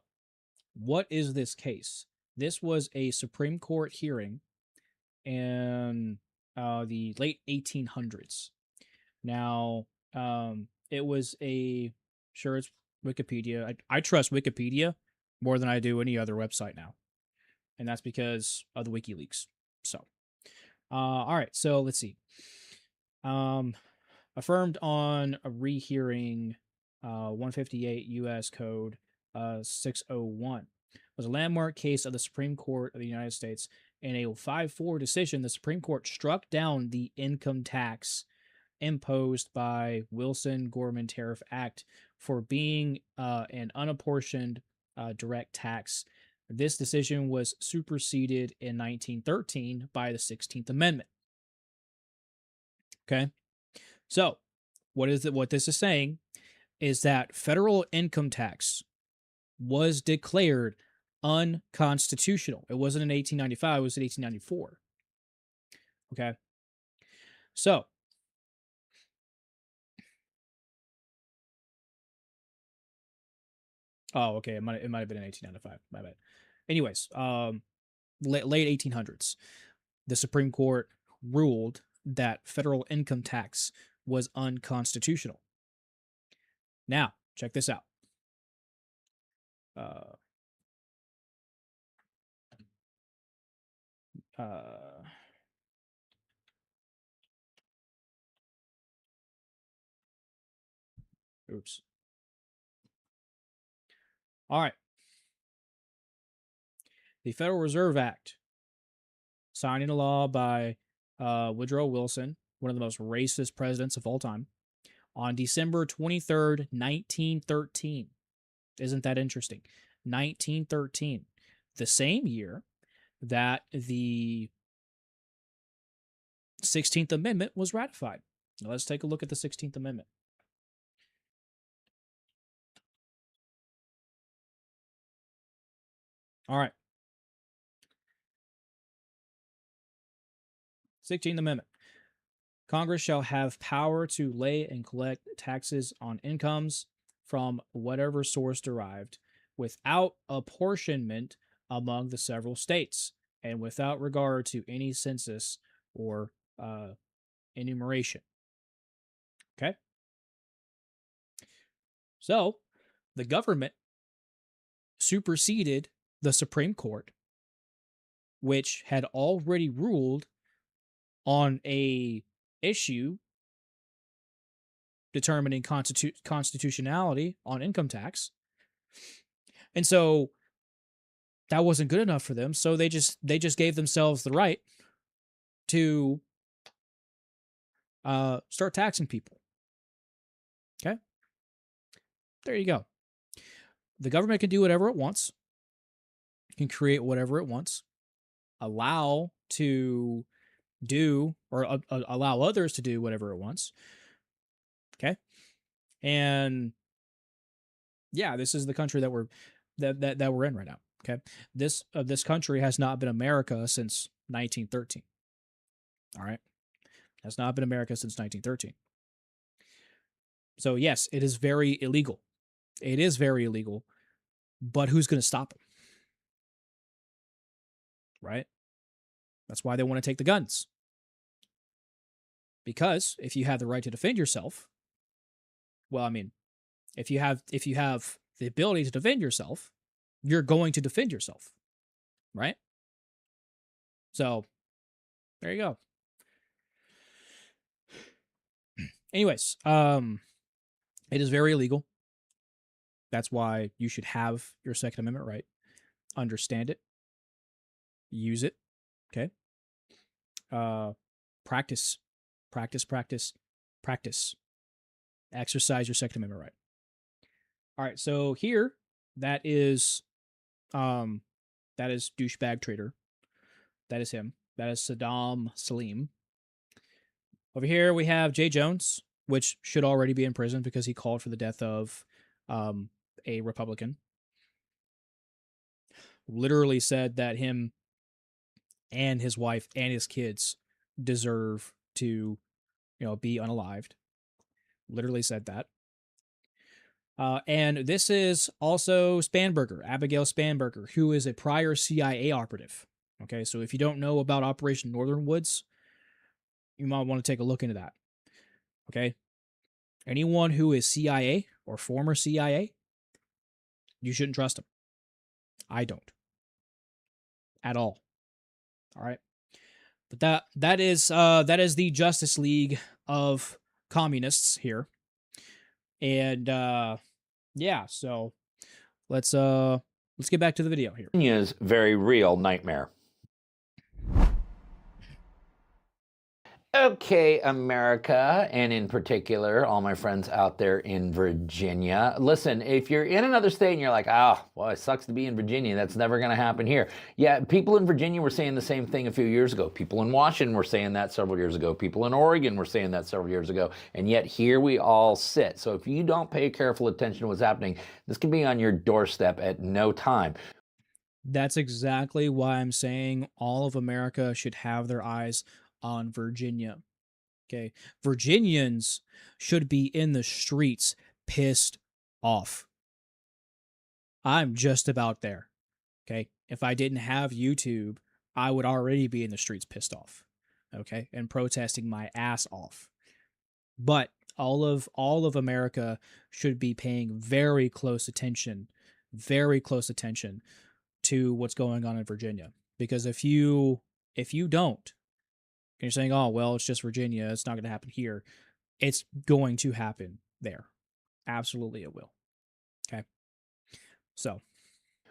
what is this case? This was a Supreme Court hearing in the late 1800s. Now, it was sure it's Wikipedia. I trust Wikipedia more than I do any other website now. And that's because of the WikiLeaks. So, all right. So let's see. Affirmed on a rehearing 158 U.S. Code 601 was a landmark case of the Supreme Court of the United States. In a 5-4 decision, the Supreme Court struck down the income tax imposed by Wilson-Gorman Tariff Act for being an unapportioned direct tax. This decision was superseded in 1913 by the 16th Amendment. Okay, so what this is saying is that federal income tax was declared unconstitutional. It wasn't in 1895, it was in 1894. Okay, so oh, okay. It might have been in 1895. My bad. Anyways, late 1800s, the Supreme Court ruled that federal income tax was unconstitutional. Now, check this out. Oops. All right. The Federal Reserve Act, signed into law by Woodrow Wilson, one of the most racist presidents of all time, on December 23rd, 1913. Isn't that interesting? 1913. The same year that the 16th Amendment was ratified. Now let's take a look at the 16th Amendment. All right. 16th Amendment. Congress shall have power to lay and collect taxes on incomes from whatever source derived, without apportionment among the several states, and without regard to any census or enumeration. Okay? So, the government superseded the Supreme Court, which had already ruled on a issue determining constitutionality on income tax. And so that wasn't good enough for them, so they just gave themselves the right to start taxing people. Okay? There you go. The government can do whatever it wants, can create whatever it wants, allow to do or allow others to do whatever it wants. Okay? And yeah, this is the country that we're in right now. Okay? This country has not been America since 1913. All right? Has not been America since 1913. So yes, it is very illegal. It is very illegal, but who's going to stop it? Right? That's why they want to take the guns. Because if you have the right to defend yourself, well, I mean, if you have the ability to defend yourself, you're going to defend yourself. Right? So, there you go. Anyways, it is very illegal. That's why you should have your Second Amendment right. Understand it. Use it. Okay. Practice. Exercise your Second Amendment right. All right. So here, that is douchebag trader. That is him. That is Saddam Salim. Over here we have Jay Jones, which should already be in prison because he called for the death of a Republican. Literally said that him and his wife and his kids deserve to, be unalived. Literally said that. And this is also Spanberger, Abigail Spanberger, who is a prior CIA operative. Okay, so if you don't know about Operation Northern Woods, you might want to take a look into that. Okay? Anyone who is CIA or former CIA, you shouldn't trust them. I don't. At all. All right? But that is the Justice League of communists here. And yeah, so let's get back to the video here. Virginia's very real nightmare. Okay, America, and in particular, all my friends out there in Virginia. Listen, if you're in another state and you're like, well, it sucks to be in Virginia, that's never going to happen here. Yeah, people in Virginia were saying the same thing a few years ago. People in Washington were saying that several years ago. People in Oregon were saying that several years ago. And yet here we all sit. So if you don't pay careful attention to what's happening, this can be on your doorstep at no time. That's exactly why I'm saying all of America should have their eyes on Virginia. Okay. Virginians should be in the streets pissed off. I'm just about there. Okay. If I didn't have YouTube, I would already be in the streets pissed off. Okay. And protesting my ass off. But all of America should be paying very close attention to what's going on in Virginia. Because if you don't, and you're saying, oh, well, it's just Virginia, it's not going to happen here, it's going to happen there. Absolutely it will. Okay? So.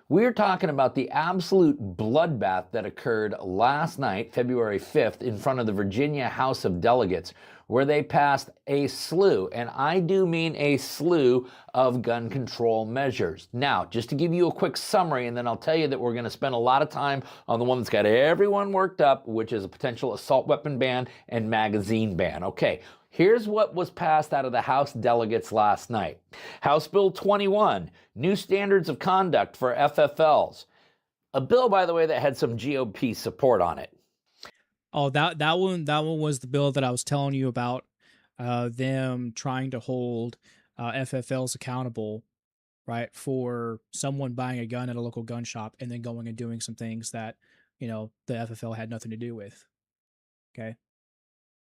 We're talking about the absolute bloodbath that occurred last night, February 5th, in front of the Virginia House of Delegates, where they passed a slew, and I do mean a slew, of gun control measures. Now, just to give you a quick summary, and then I'll tell you that we're going to spend a lot of time on the one that's got everyone worked up, which is a potential assault weapon ban and magazine ban. Okay. Here's what was passed out of the House delegates last night. House Bill 21, New Standards of Conduct for FFLs. A bill, by the way, that had some GOP support on it. Oh, that one was the bill that I was telling you about, them trying to hold FFLs accountable, right, for someone buying a gun at a local gun shop and then going and doing some things that, the FFL had nothing to do with. Okay?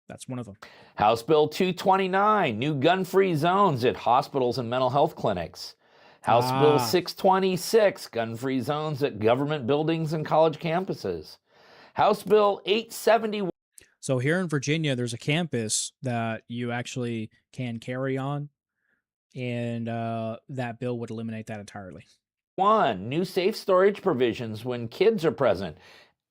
That's one of them. House Bill 229, new gun-free zones at hospitals and mental health clinics. House Bill 626, gun-free zones at government buildings and college campuses. House Bill 871. So here in Virginia, there's a campus that you actually can carry on, and that bill would eliminate that entirely. New safe storage provisions when kids are present.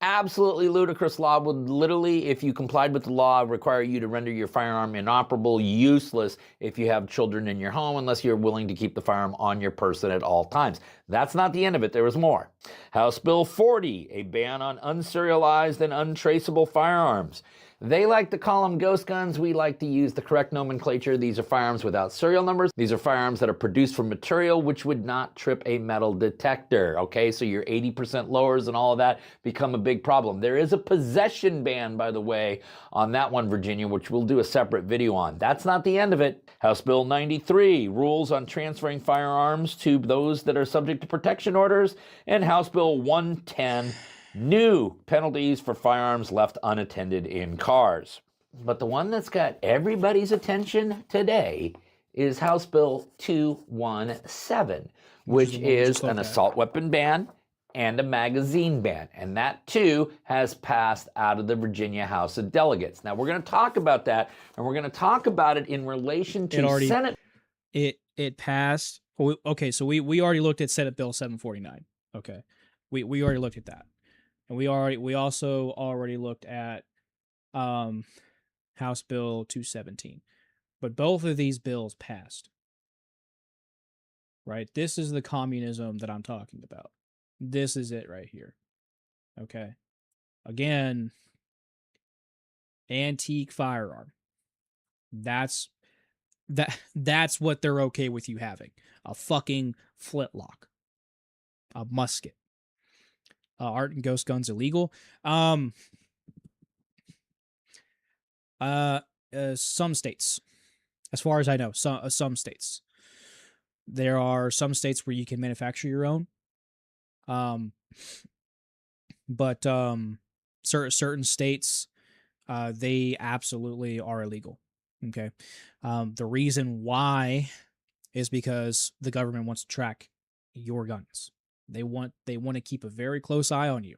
absolutely ludicrous law would literally, if you complied with the law, require you to render your firearm inoperable, useless if you have children in your home, unless you're willing to keep the firearm on your person at all times. That's not the end of it. There was more. House Bill 40, a ban on unserialized and untraceable firearms. They like to call them ghost guns. We like to use the correct nomenclature. These are firearms without serial numbers. These are firearms that are produced from material which would not trip a metal detector. Okay, so your 80% lowers and all of that become a big problem. There is a possession ban, by the way, on that one, Virginia, which we'll do a separate video on. That's not the end of it. House Bill 93, rules on transferring firearms to those that are subject to protection orders. And House Bill 110, new penalties for firearms left unattended in cars. But the one that's got everybody's attention today is House Bill 217, which is an assault weapon ban and a magazine ban. And that too has passed out of the Virginia House of Delegates. Now we're going to talk about that, and we're going to talk about it in relation to Senate. It passed. Okay, so we already looked at Senate Bill 749. Okay, we already looked at that. And we also already looked at House Bill 217. But both of these bills passed. Right? This is the communism that I'm talking about. This is it right here. Okay. Again, antique firearm. That's what they're okay with you having. A fucking flintlock. A musket. Art and ghost guns illegal. Some states, as far as I know, some states. There are some states where you can manufacture your own. But certain states, they absolutely are illegal. Okay. The reason why is because the government wants to track your guns. They want to keep a very close eye on you.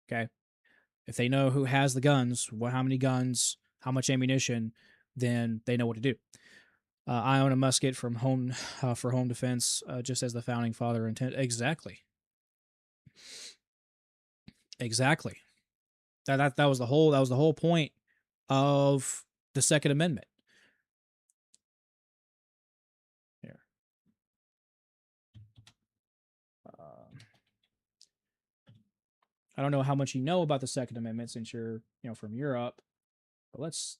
Okay. If they know who has the guns, how many guns, how much ammunition, then they know what to do. I own a musket from home for home defense, just as the founding father intended. Exactly. That was the whole point of the Second Amendment. Here. I don't know how much you know about the Second Amendment since you're from Europe, but let's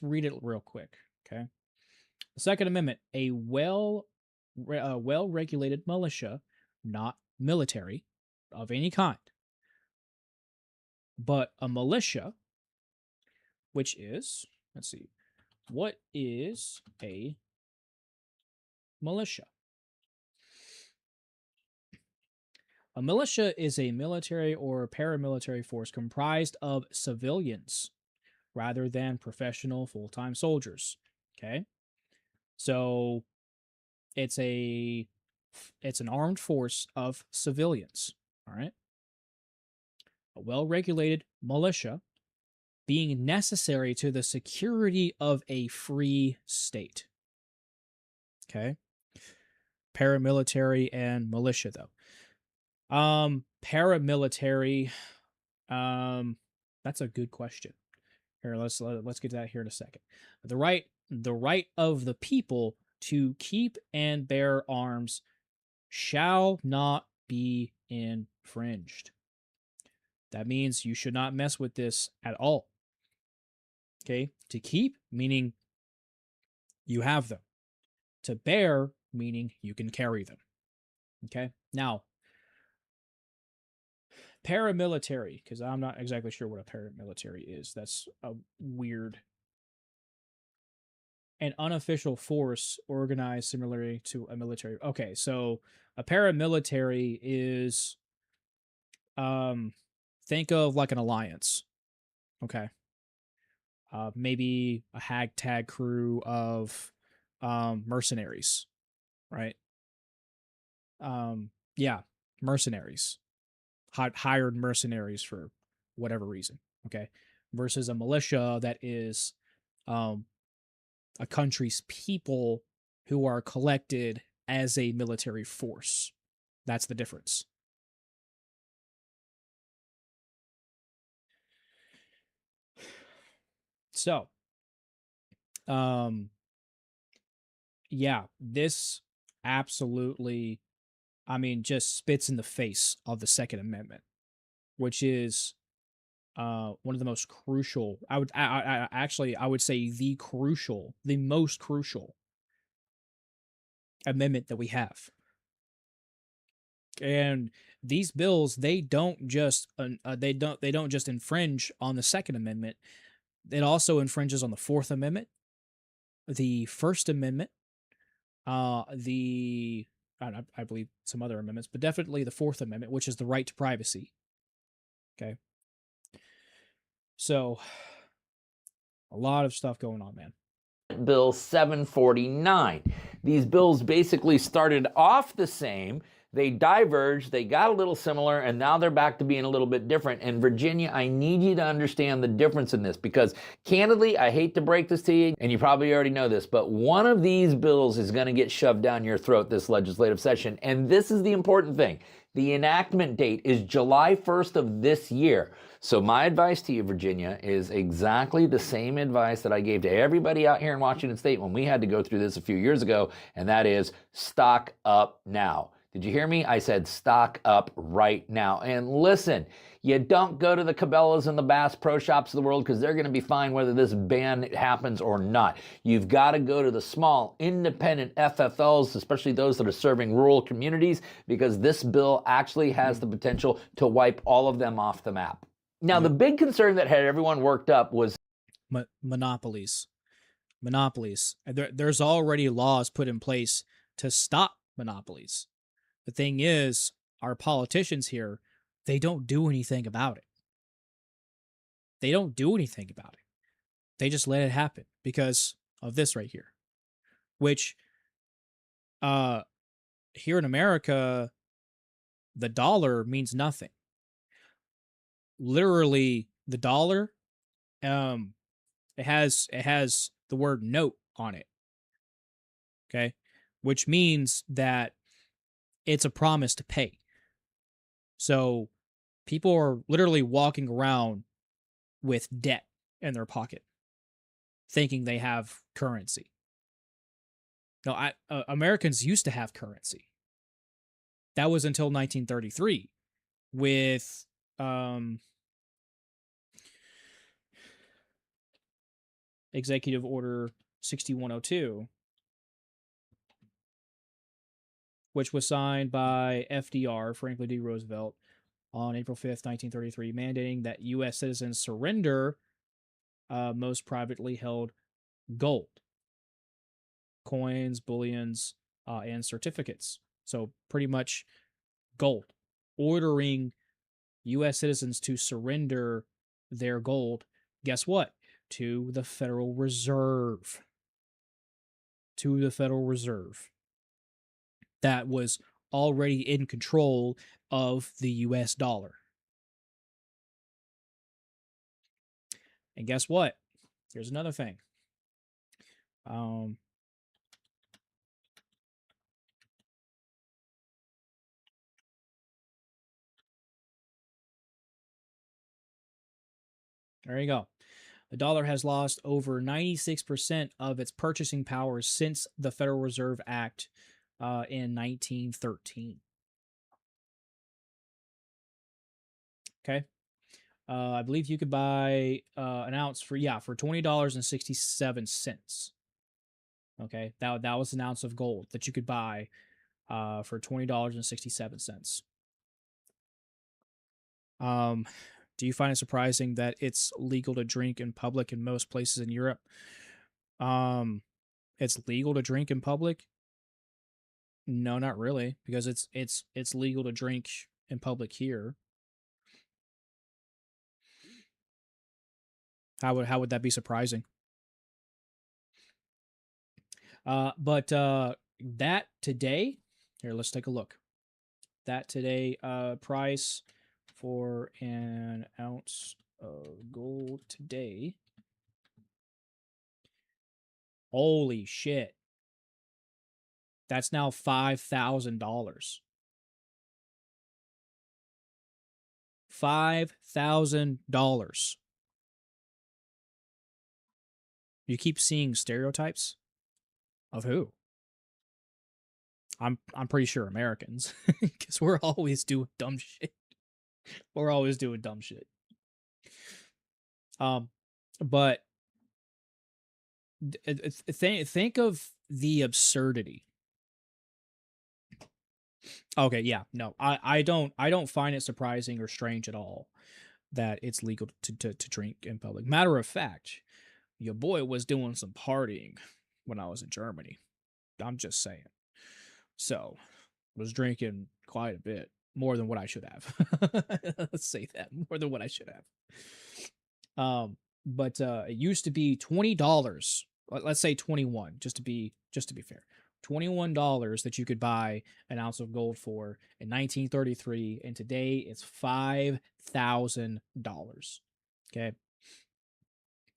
read it real quick. Okay. The Second Amendment: a well-regulated militia, not military, of any kind, but a militia, which is, let's see, what is a militia? A militia is a military or paramilitary force comprised of civilians rather than professional full-time soldiers. Okay? So it's an armed force of civilians. All right? A well-regulated militia being necessary to the security of a free state. Okay? Paramilitary and militia, though. Paramilitary, that's a good question. Here, let's get to that here in a second. The right of the people to keep and bear arms shall not be infringed. That means you should not mess with this at all. Okay? To keep, meaning you have them. To bear, meaning you can carry them. Okay? Now, paramilitary, because I'm not exactly sure what a paramilitary is. That's a weird. An unofficial force organized similarly to a military. Okay, so a paramilitary is, think of like an alliance. Okay. Maybe a hagtag crew of mercenaries, right? Yeah, mercenaries. Hired mercenaries for whatever reason, okay? Versus a militia that is a country's people who are collected as a military force. That's the difference. So, um, yeah, this absolutely, I mean, just spits in the face of the Second Amendment, which is one of the most crucial. I would say the most crucial amendment that we have. And these bills, they don't just infringe on the Second Amendment. It also infringes on the Fourth Amendment, the First Amendment, the I believe some other amendments, but definitely the Fourth Amendment, which is the right to privacy. Okay, so a lot of stuff going on, man. Bill 749. These bills basically started off the same. They diverged, they got a little similar, and now they're back to being a little bit different. And Virginia, I need you to understand the difference in this because, candidly, I hate to break this to you, and you probably already know this, but one of these bills is going to get shoved down your throat this legislative session. And this is the important thing. The enactment date is July 1st of this year. So my advice to you, Virginia, is exactly the same advice that I gave to everybody out here in Washington State when we had to go through this a few years ago, and that is stock up now. Did you hear me? I said stock up right now. And listen, you don't go to the Cabela's and the Bass Pro Shops of the world because they're going to be fine whether this ban happens or not. You've got to go to the small, independent FFLs, especially those that are serving rural communities, because this bill actually has the potential to wipe all of them off the map. Now, the big concern that had everyone worked up was monopolies. There's already laws put in place to stop monopolies. The thing is, our politicians here, they don't do anything about it. They don't do anything about it. They just let it happen because of this right here, which here in America, the dollar means nothing. Literally, the dollar, it has the word note on it. Okay, which means that it's a promise to pay. So people are literally walking around with debt in their pocket, thinking they have currency. No, Americans used to have currency. That was until 1933 with Executive Order 6102, which was signed by FDR, Franklin D. Roosevelt, on April 5th, 1933, mandating that U.S. citizens surrender most privately held gold, coins, bullions, and certificates. So pretty much gold, ordering U.S. citizens to surrender their gold. Guess what? To the Federal Reserve. To the Federal Reserve. That was already in control of the U.S. dollar. And guess what? Here's another thing. There you go. The dollar has lost over 96% of its purchasing power since the Federal Reserve Act in 1913. Okay. I believe you could buy an ounce for $20.67. Okay, that was an ounce of gold that you could buy for $20.67. Do you find it surprising that it's legal to drink in public in most places in Europe? It's legal to drink in public? No, not really, because it's legal to drink in public here. How would that be surprising? But that today, here, let's take a look. That today price for an ounce of gold today. Holy shit. That's now $5,000. $5,000. You keep seeing stereotypes of who? I'm pretty sure Americans, because we're always doing dumb shit. We're always doing dumb shit. But think of the absurdity. Okay, yeah, no, I don't find it surprising or strange at all that it's legal to drink in public. Matter of fact, your boy was doing some partying when I was in Germany. I'm just saying. So, was drinking quite a bit, more than what I should have. Let's say that, more than what I should have. But it used to be $20. Let's say 21, just to be fair. $21 that you could buy an ounce of gold for in 1933, and today it's $5,000. Okay,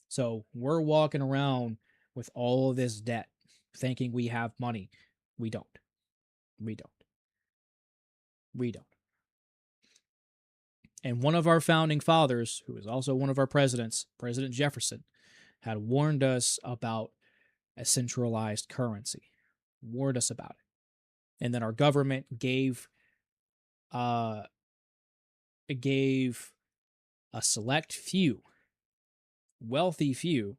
so we're walking around with all of this debt, thinking we have money. We don't. We don't. We don't. And one of our founding fathers, who is also one of our presidents, President Jefferson, had warned us about a centralized currency. Warned us about it. And then our government gave a select few, wealthy few,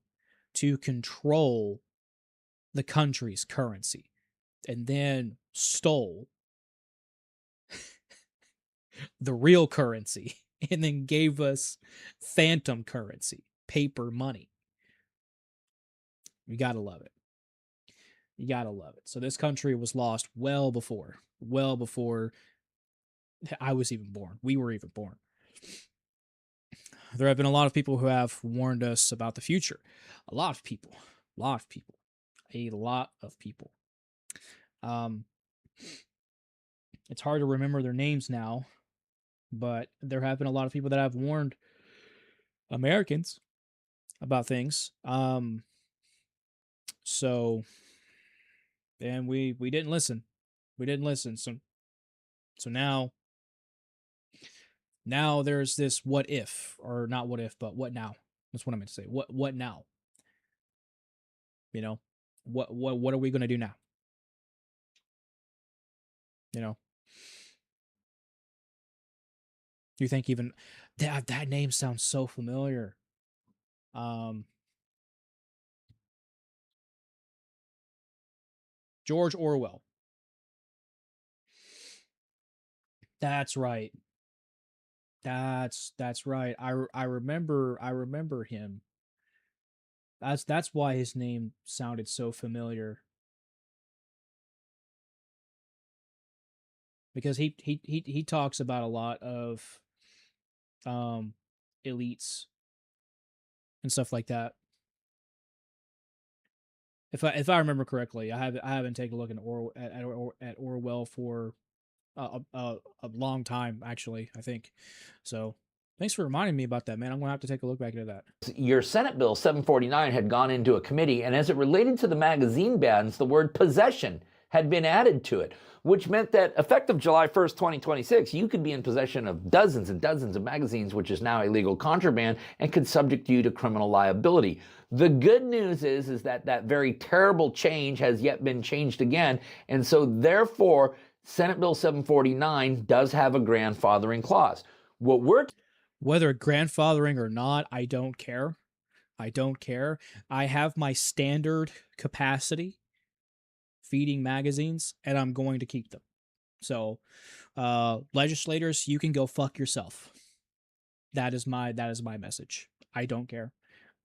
to control the country's currency, and then stole the real currency, and then gave us phantom currency, paper money. You gotta love it. You gotta love it. So this country was lost well before I was even born. We were even born. There have been a lot of people who have warned us about the future. A lot of people. It's hard to remember their names now, but there have been a lot of people that have warned Americans about things. So, and we didn't listen. We didn't listen. So now there's this what if, or not what if, but what now? That's what I meant to say. What now? You know, what are we going to do now? You know, do you think even that name sounds so familiar? George Orwell. That's right. That's right. I remember him. That's why his name sounded so familiar. Because he talks about a lot of elites and stuff like that. If I remember correctly, I haven't taken a look at Orwell for a long time, actually, I think. So thanks for reminding me about that, man. I'm gonna have to take a look back into that. Your Senate Bill 749 had gone into a committee, and as it related to the magazine bans, the word possession had been added to it, which meant that effective July 1st, 2026, you could be in possession of dozens and dozens of magazines, which is now illegal contraband and could subject you to criminal liability. The good news is that very terrible change has yet been changed again, and so therefore Senate Bill 749 does have a grandfathering clause. Whether grandfathering or not, I don't care. I don't care. I have my standard capacity feeding magazines, and I'm going to keep them. So, legislators, you can go fuck yourself. That is my message. I don't care.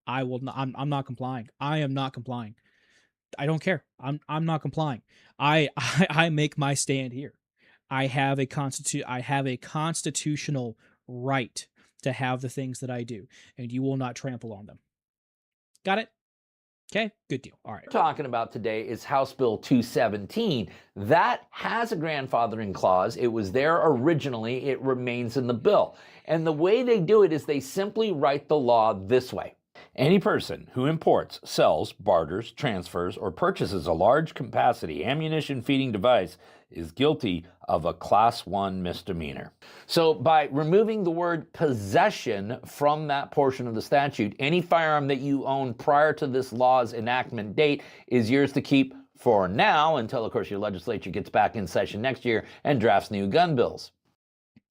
I will not. I'm not complying. I am not complying. I don't care. I'm not complying. I make my stand here. I have a constitutional right to have the things that I do, and you will not trample on them. Got it? Okay, good deal. All right. What we're talking about today is House Bill 217. That has a grandfathering clause. It was there originally. It remains in the bill. And the way they do it is they simply write the law this way. Any person who imports, sells, barters, transfers, or purchases a large capacity ammunition feeding device is guilty of a Class 1 misdemeanor. So by removing the word possession from that portion of the statute, any firearm that you own prior to this law's enactment date is yours to keep for now, until, of course, your legislature gets back in session next year and drafts new gun bills.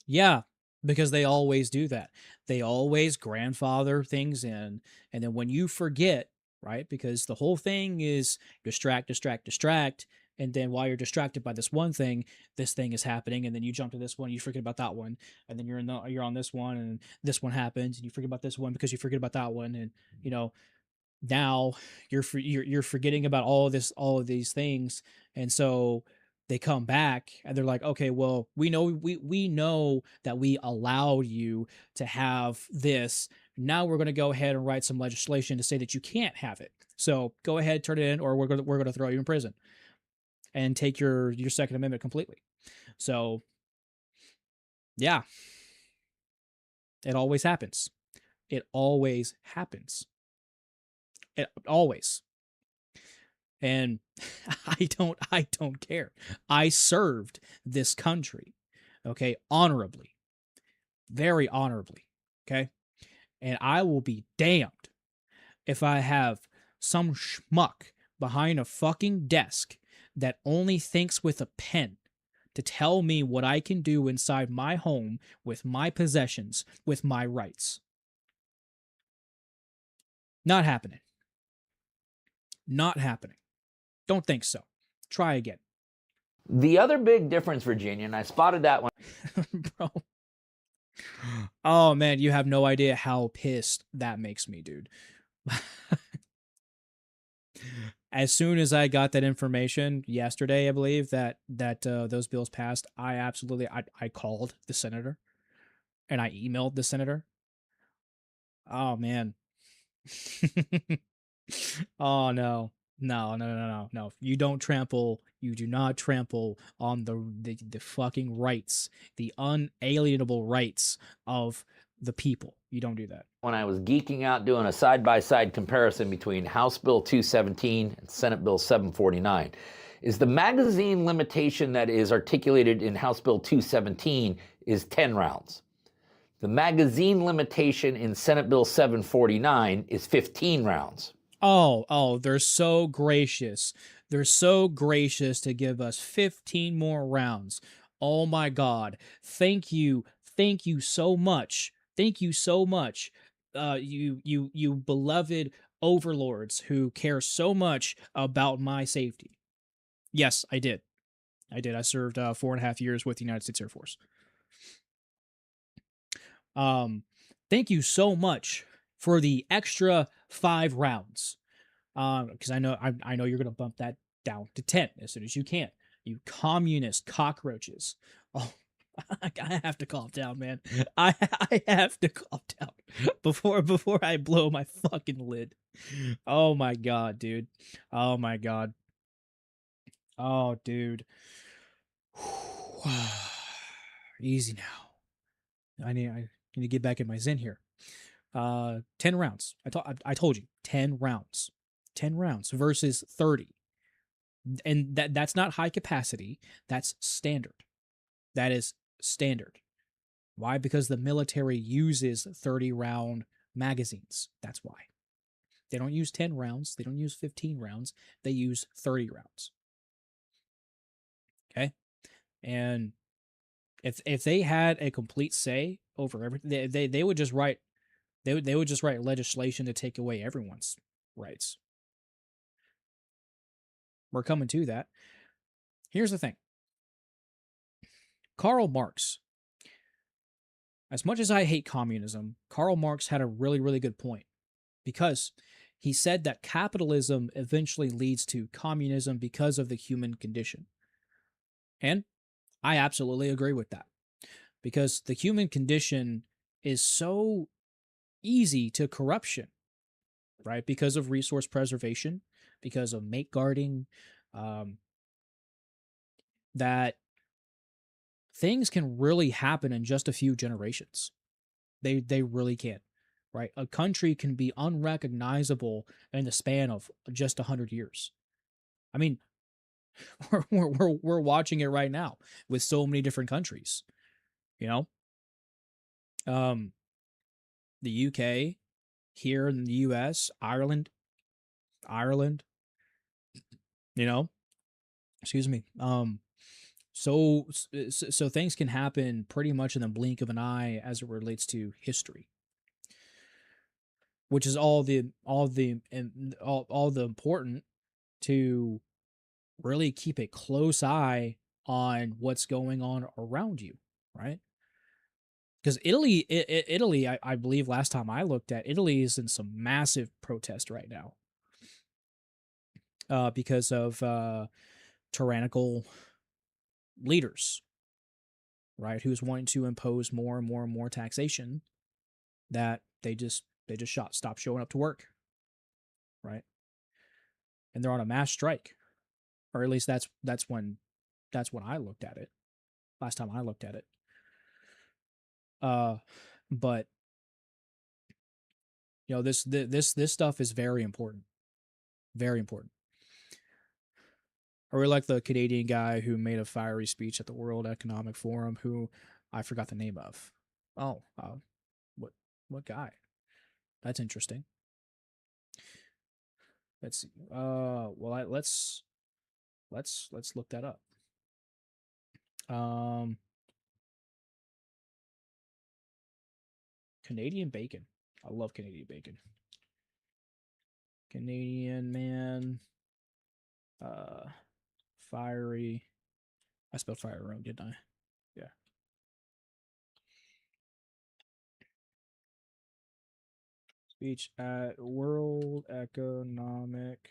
Yeah, because they always do that. They always grandfather things in, and then when you forget, right? Because the whole thing is distract, distract, distract, and then while you're distracted by this one thing, this thing is happening, and then you jump to this one, you forget about that one, and then you're on this one, and this one happens, and you forget about this one because you forget about that one, and you know now you're forgetting about all of these things, and so they come back and they're like, okay, well, we know that we allowed you to have this. Now we're going to go ahead and write some legislation to say that you can't have it. So go ahead, turn it in, or we're going to throw you in prison and take your Second Amendment completely. So yeah, it always happens. It always happens. It always. And I don't care. I served this country, okay, honorably, very honorably, okay? And I will be damned if I have some schmuck behind a fucking desk that only thinks with a pen to tell me what I can do inside my home with my possessions, with my rights. Not happening. Not happening. Don't think so. Try again. The other big difference, Virginia, and I spotted that one. Bro. Oh, man, you have no idea how pissed that makes me, dude. As soon as I got that information yesterday, I believe that those bills passed, I called the senator and I emailed the senator. Oh, man. Oh, no. No. You do not trample on the fucking rights, the unalienable rights of the people. You don't do that. When I was geeking out doing a side-by-side comparison between House Bill 217 and Senate Bill 749, is the magazine limitation that is articulated in House Bill 217 is 10 rounds. The magazine limitation in Senate Bill 749 is 15 rounds. Oh, they're so gracious. They're so gracious to give us 15 more rounds. Oh my God. Thank you. Thank you so much. Thank you so much. You beloved overlords who care so much about my safety. Yes, I did. I served 4.5 years with the United States Air Force. Thank you so much for the extra 5 rounds. Because I know you're gonna bump that down to 10 as soon as you can. You communist cockroaches. Oh, I have to calm down, man. I have to calm down before I blow my fucking lid. Oh my God, dude. Oh my God. Oh, dude. Easy now. I need to get back in my zen here. 10 rounds. I told you, 10 rounds. 10 rounds versus 30. And that's not high capacity, that's standard. That is standard. Why? Because the military uses 30-round magazines. That's why. They don't use 10 rounds, they don't use 15 rounds, they use 30 rounds. Okay? And if they had a complete say over everything, they would just write they would just write legislation to take away everyone's rights. We're coming to that. Here's the thing. Karl Marx. As much as I hate communism, Karl Marx had a really, really good point. Because he said that capitalism eventually leads to communism because of the human condition. And I absolutely agree with that. Because the human condition is so easy to corruption, right? Because of resource preservation, because of mate guarding, that things can really happen in just a few generations. They really can, right? A country can be unrecognizable in the span of just 100 years. I mean, We're watching it right now with so many different countries. You know, the UK, here in the US, Ireland. You know, excuse me. So things can happen pretty much in the blink of an eye as it relates to history, which is all the important to really keep a close eye on what's going on around you, right? Because Italy, I believe last time I looked at, Italy is in some massive protest right now, because of tyrannical leaders, right? Who's wanting to impose more and more and more taxation that they just stop showing up to work, right? And they're on a mass strike, or at least that's when I looked at it last time I looked at it. But you know, this stuff is very important, very important. I really like the Canadian guy who made a fiery speech at the World Economic Forum, who I forgot the name of. Oh, what guy? That's interesting. Let's see. Well, let's look that up. Canadian bacon. I love Canadian bacon. Canadian man. Fiery. I spelled fire wrong, didn't I? Yeah. Speech at World Economic.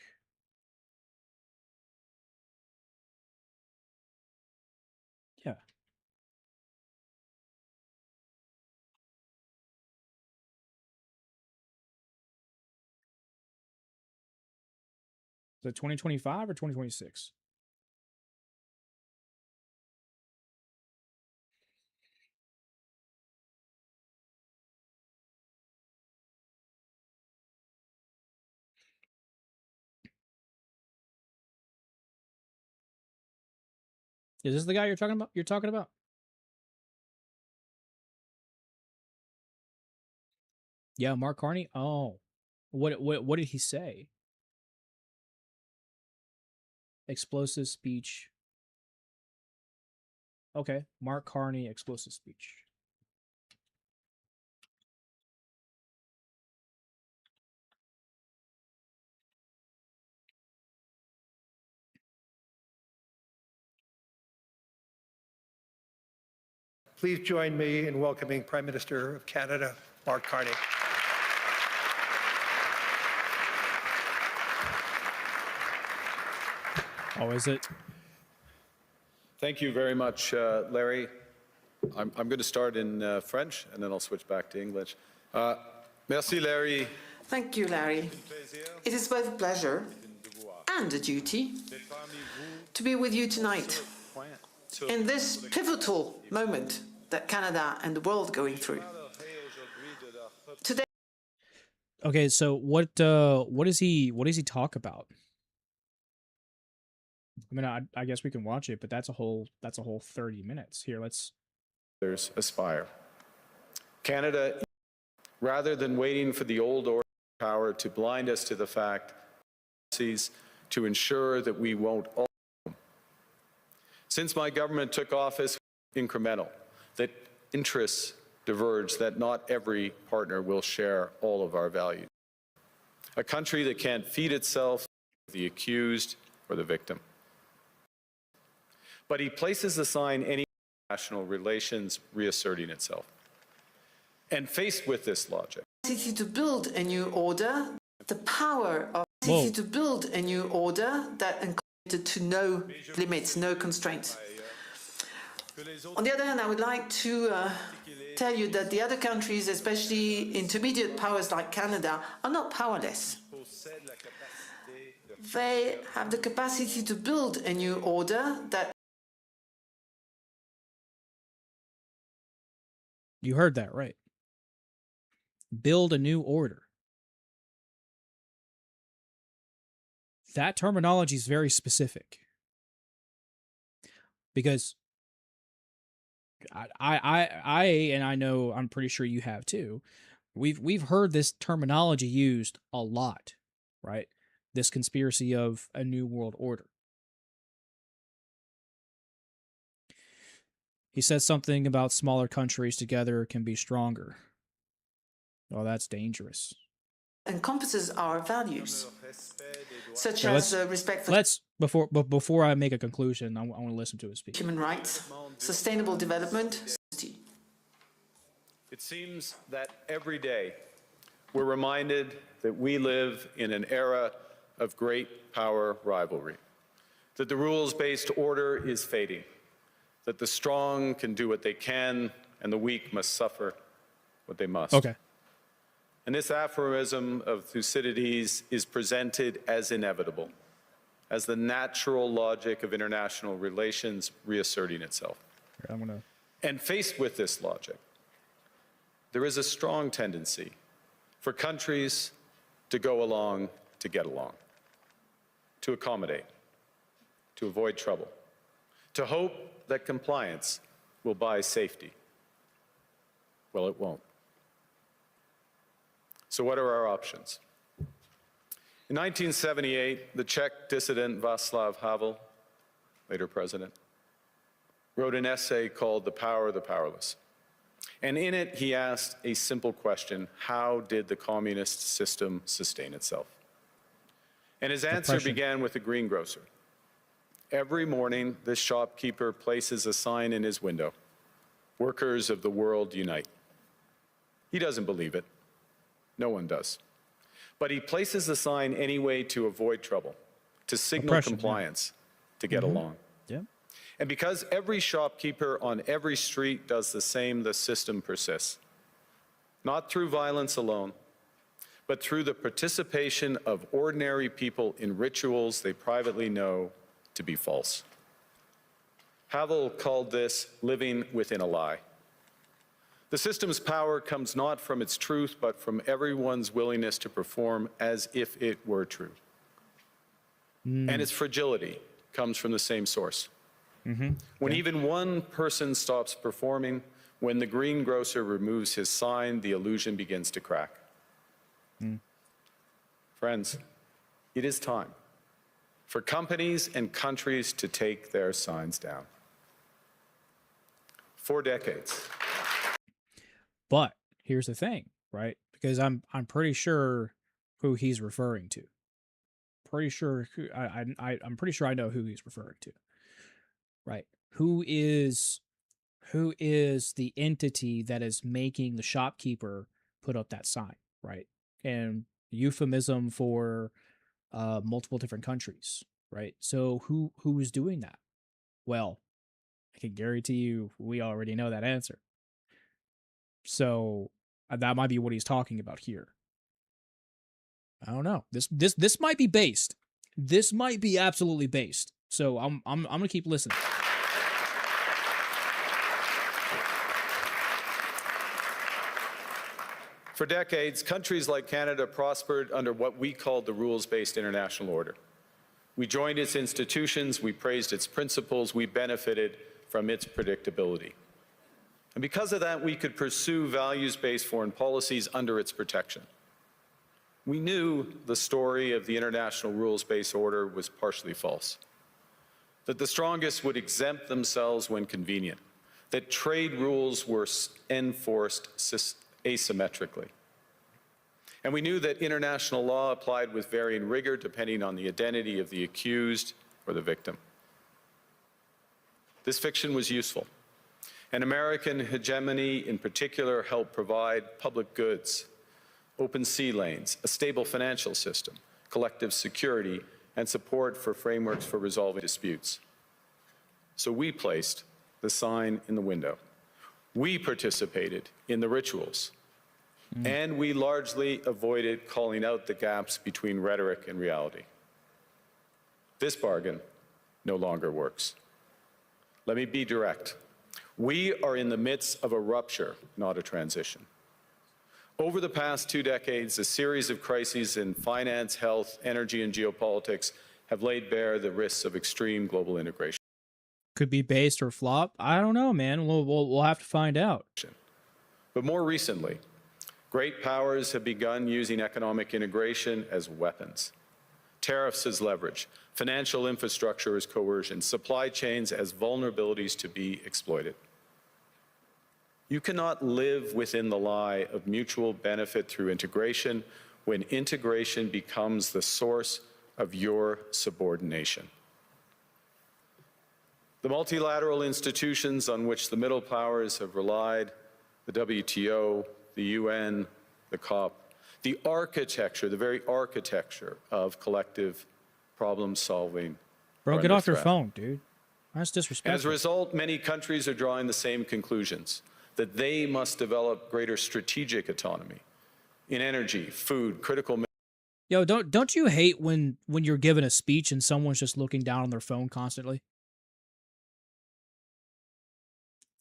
Yeah. Is it 2025 or 2026? Is this the guy you're talking about? Yeah, Mark Carney. Oh, what did he say? Explosive speech. Okay, Mark Carney, explosive speech. Please join me in welcoming Prime Minister of Canada, Mark Carney. Oh, is it? Thank you very much, Larry. I'm going to start in French, and then I'll switch back to English. Merci, Larry. Thank you, Larry. It is both a pleasure and a duty to be with you tonight in this pivotal moment that Canada and the world are going through. Today. Okay, so what does he talk about? I mean, I guess we can watch it, but that's a whole 30 minutes. Here, let's. There's aspire. Canada, rather than waiting for the old order power to blind us to the fact, to ensure that we won't all. Since my government took office, incremental, that interests diverge, that not every partner will share all of our values. A country that can't feed itself, the accused or the victim. But he places aside any international relations reasserting itself. And faced with this logic, to build a new order, the power of to build a new order that included to no limits, no constraints. On the other hand, I would like to tell you that the other countries, especially intermediate powers like Canada, are not powerless. They have the capacity to build a new order that. You heard that right. Build a new order. That terminology is very specific. because and I know I'm pretty sure you have too. We've heard this terminology used a lot, right? This conspiracy of a new world order. He said something about smaller countries together can be stronger. Oh, that's dangerous. Encompasses our values, such Yeah, as respect for before I make a conclusion, I want to listen to his speech. human rights, sustainable development. It seems that every day we're reminded that we live in an era of great power rivalry, that the rules-based order is fading, that the strong can do what they can and the weak must suffer what they must. Okay. And this aphorism of Thucydides is presented as inevitable, as the natural logic of international relations reasserting itself. And faced with this logic, there is a strong tendency for countries to go along to get along, to accommodate, to avoid trouble, to hope that compliance will buy safety. Well, it won't. So what are our options? In 1978, the Czech dissident Václav Havel, later president, wrote an essay called The Power of the Powerless. And in it, he asked a simple question: how did the communist system sustain itself? And his answer began with a greengrocer. Every morning, this shopkeeper places a sign in his window: "Workers of the world unite." He doesn't believe it. No one does. But he places the sign anyway to avoid trouble, to signal compliance, to get along. Yeah. And because every shopkeeper on every street does the same, the system persists. Not through violence alone, but through the participation of ordinary people in rituals they privately know to be false. Havel called this living within a lie. The system's power comes not from its truth, but from everyone's willingness to perform as if it were true. And its fragility comes from the same source. When even one person stops performing, when the greengrocer removes his sign, the illusion begins to crack. Friends, it is time for companies and countries to take their signs down. For decades. But here's the thing, right? Because I'm pretty sure who he's referring to. Pretty sure I'm pretty sure I know who he's referring to. Right. Who is the entity that is making the shopkeeper put up that sign, right? And euphemism for multiple different countries, right? So who is doing that? Well, I can guarantee you we already know that answer. So that might be what he's talking about here. I don't know. This might be based. This might be absolutely based. So I'm gonna keep listening. For decades, countries like Canada prospered under what we called the rules-based international order. We joined its institutions, we praised its principles, we benefited from its predictability. And because of that, we could pursue values-based foreign policies under its protection. We knew the story of the international rules-based order was partially false, that the strongest would exempt themselves when convenient, that trade rules were enforced asymmetrically. And we knew that international law applied with varying rigor depending on the identity of the accused or the victim. This fiction was useful. And American hegemony in particular helped provide public goods, open sea lanes, a stable financial system, collective security, and support for frameworks for resolving disputes. So we placed the sign in the window. We participated in the rituals. And we largely avoided calling out the gaps between rhetoric and reality. This bargain no longer works. Let me be direct. We are in the midst of a rupture, not a transition. Over the past 2 decades, a series of crises in finance, health, energy, and geopolitics have laid bare the risks of extreme global integration. Could be based or flop. I don't know, man. We'll have to find out. But more recently, great powers have begun using economic integration as weapons. Tariffs as leverage, financial infrastructure as coercion, supply chains as vulnerabilities to be exploited. You cannot live within the lie of mutual benefit through integration when integration becomes the source of your subordination. The multilateral institutions on which the middle powers have relied, the WTO, the UN, the COP, the architecture, the very architecture of collective problem solving. Bro, get off your phone, dude. That's disrespectful. And as a result, many countries are drawing the same conclusions, that they must develop greater strategic autonomy in energy, food, critical. Yo, don't you hate when you're giving a speech and someone's just looking down on their phone constantly?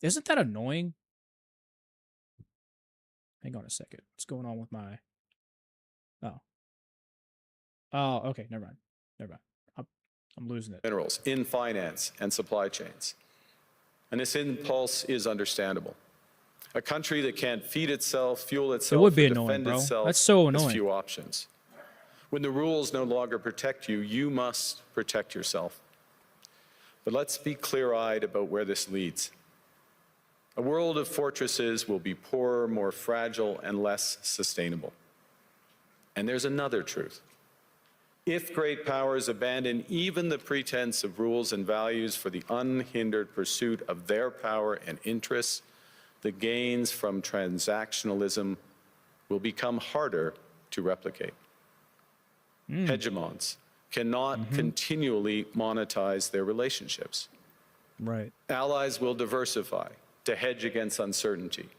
Isn't that annoying? Hang on a second. What's going on with my... Oh, okay. Never mind. I'm losing it. Minerals in finance and supply chains. And this impulse is understandable. A country that can't feed itself, fuel itself, It would be or annoying, defend bro. itself That's so has annoying. few options. When the rules no longer protect you, you must protect yourself. But let's be clear-eyed about where this leads. A world of fortresses will be poorer, more fragile, and less sustainable. And there's another truth. If great powers abandon even the pretense of rules and values for the unhindered pursuit of their power and interests, the gains from transactionalism will become harder to replicate. Hegemons cannot continually monetize their relationships. Right. Allies will diversify to hedge against uncertainty.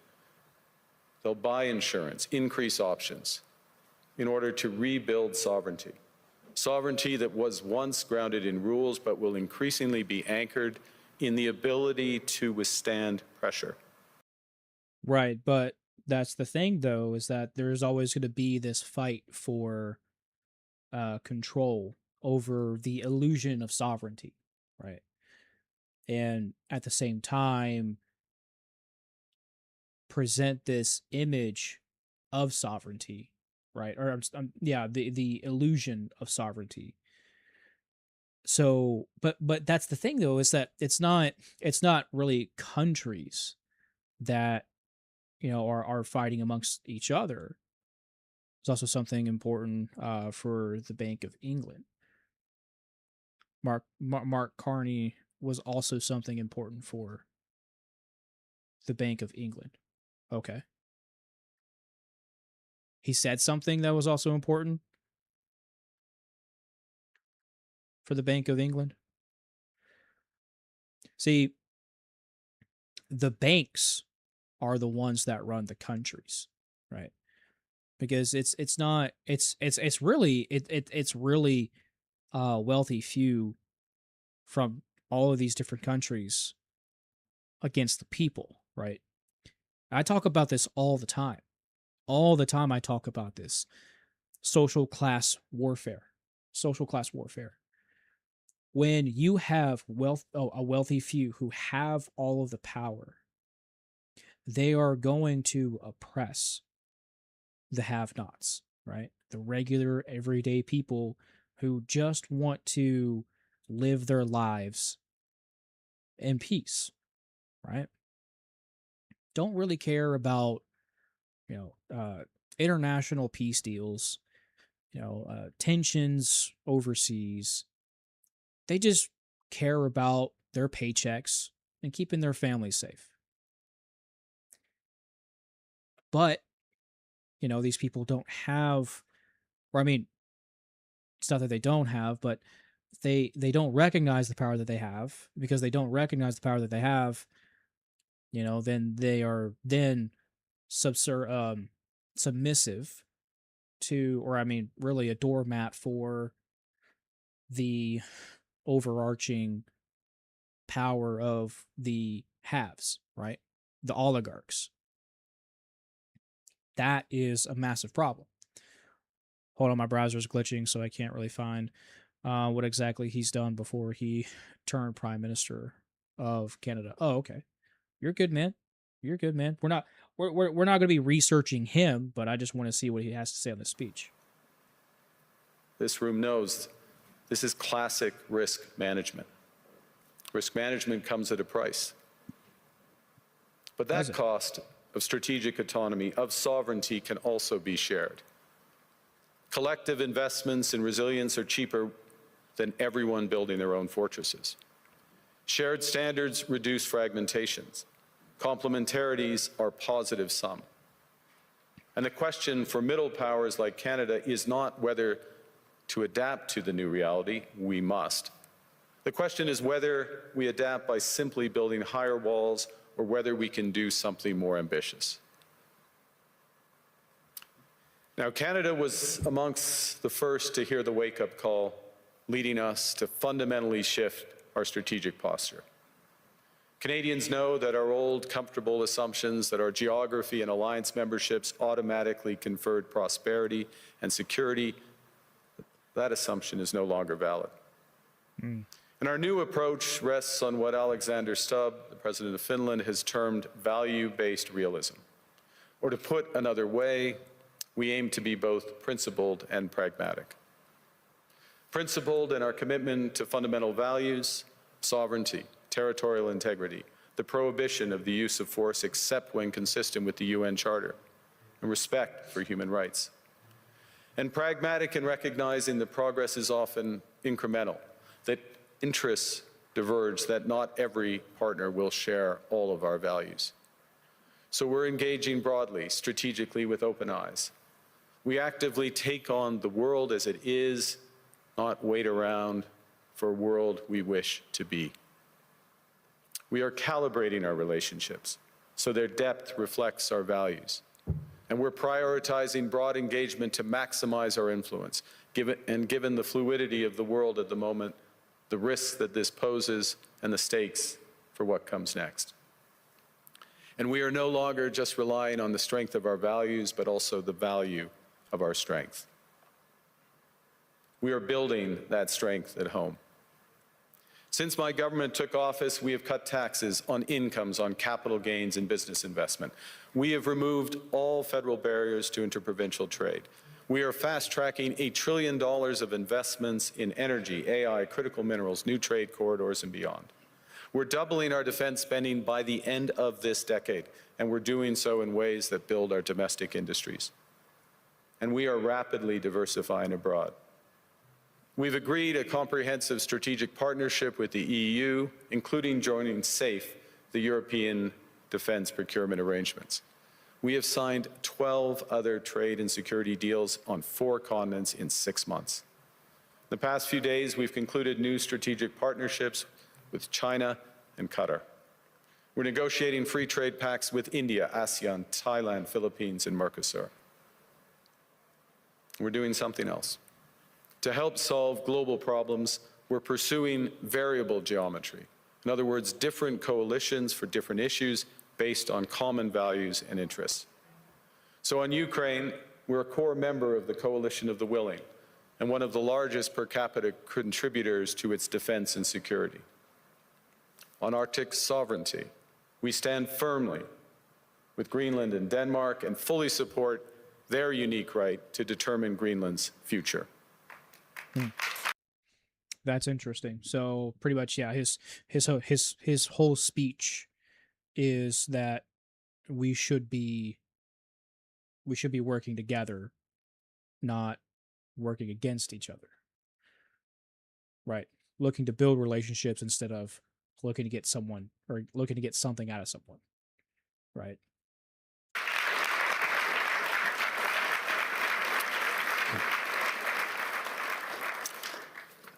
They'll buy insurance, increase options in order to rebuild sovereignty. Sovereignty that was once grounded in rules but will increasingly be anchored in the ability to withstand pressure. Right, but that's the thing, though, is that there's always going to be this fight for control over the illusion of sovereignty, right? And at the same time, present this image of sovereignty, right? Or yeah, the illusion of sovereignty. So, but that's the thing, though, is that it's not really countries that are fighting amongst each other. It's also something important for the Bank of England. Mark Carney was also something important for the Bank of England. Okay. He said something that was also important for the Bank of England. See, the banks are the ones that run the countries, right? Because it's really wealthy few from all of these different countries against the people, right? I talk about this all the time. All the time I talk about this. Social class warfare. Social class warfare. When you have a wealthy few who have all of the power, they are going to oppress the have-nots, right? The regular, everyday people who just want to live their lives in peace, right? Don't really care about, international peace deals, tensions overseas. They just care about their paychecks and keeping their families safe. But these people don't have, or I mean, it's not that they don't have, but they don't recognize the power that they have. Because they don't recognize the power that they have, then they are then submissive to, or I mean, really a doormat for the overarching power of the haves, right? The oligarchs. That is a massive problem. Hold on, my browser's glitching, so I can't really find what exactly he's done before he turned prime minister. of Canada. Oh, okay. You're good, man. You're good, man. We're not going to be researching him, but I just want to see what he has to say on the speech. This room knows this is classic risk management. Risk management comes at a price. But that cost of strategic autonomy, of sovereignty, can also be shared. Collective investments in resilience are cheaper than everyone building their own fortresses. Shared standards reduce fragmentations. Complementarities are positive sum. And the question for middle powers like Canada is not whether to adapt to the new reality. We must. The question is whether we adapt by simply building higher walls or whether we can do something more ambitious. Now, Canada was amongst the first to hear the wake-up call, leading us to fundamentally shift our strategic posture. Canadians know that our old, comfortable assumptions that our geography and alliance memberships automatically conferred prosperity and security, that assumption is no longer valid. And our new approach rests on what Alexander Stubb, the President of Finland, has termed value-based realism. Or to put another way, we aim to be both principled and pragmatic. Principled in our commitment to fundamental values, sovereignty, territorial integrity, the prohibition of the use of force except when consistent with the UN Charter, and respect for human rights. And pragmatic in recognizing that progress is often incremental, that interests diverge, that not every partner will share all of our values. So we're engaging broadly, strategically, with open eyes. We actively take on the world as it is, not wait around for a world we wish to be. We are calibrating our relationships so their depth reflects our values. And we're prioritizing broad engagement to maximize our influence, given the fluidity of the world at the moment, the risks that this poses, and the stakes for what comes next. And we are no longer just relying on the strength of our values, but also the value of our strength. We are building that strength at home. Since my government took office, we have cut taxes on incomes, on capital gains, and business investment. We have removed all federal barriers to interprovincial trade. We are fast-tracking $1 trillion of investments in energy, AI, critical minerals, new trade corridors, and beyond. We're doubling our defense spending by the end of this decade, and we're doing so in ways that build our domestic industries. And we are rapidly diversifying abroad. We've agreed a comprehensive strategic partnership with the EU, including joining SAFE, the European Defence Procurement Arrangements. We have signed 12 other trade and security deals on 4 continents in 6 months. In the past few days, we've concluded new strategic partnerships with China and Qatar. We're negotiating free trade pacts with India, ASEAN, Thailand, Philippines, and Mercosur. We're doing something else. To help solve global problems, we're pursuing variable geometry. In other words, different coalitions for different issues based on common values and interests. So on Ukraine, we're a core member of the Coalition of the Willing and one of the largest per capita contributors to its defense and security. On Arctic sovereignty, we stand firmly with Greenland and Denmark and fully support their unique right to determine Greenland's future. That's interesting. So pretty much, yeah, his whole speech is that we should be working together, not working against each other. Right. Looking to build relationships instead of looking to get someone or looking to get something out of someone. Right.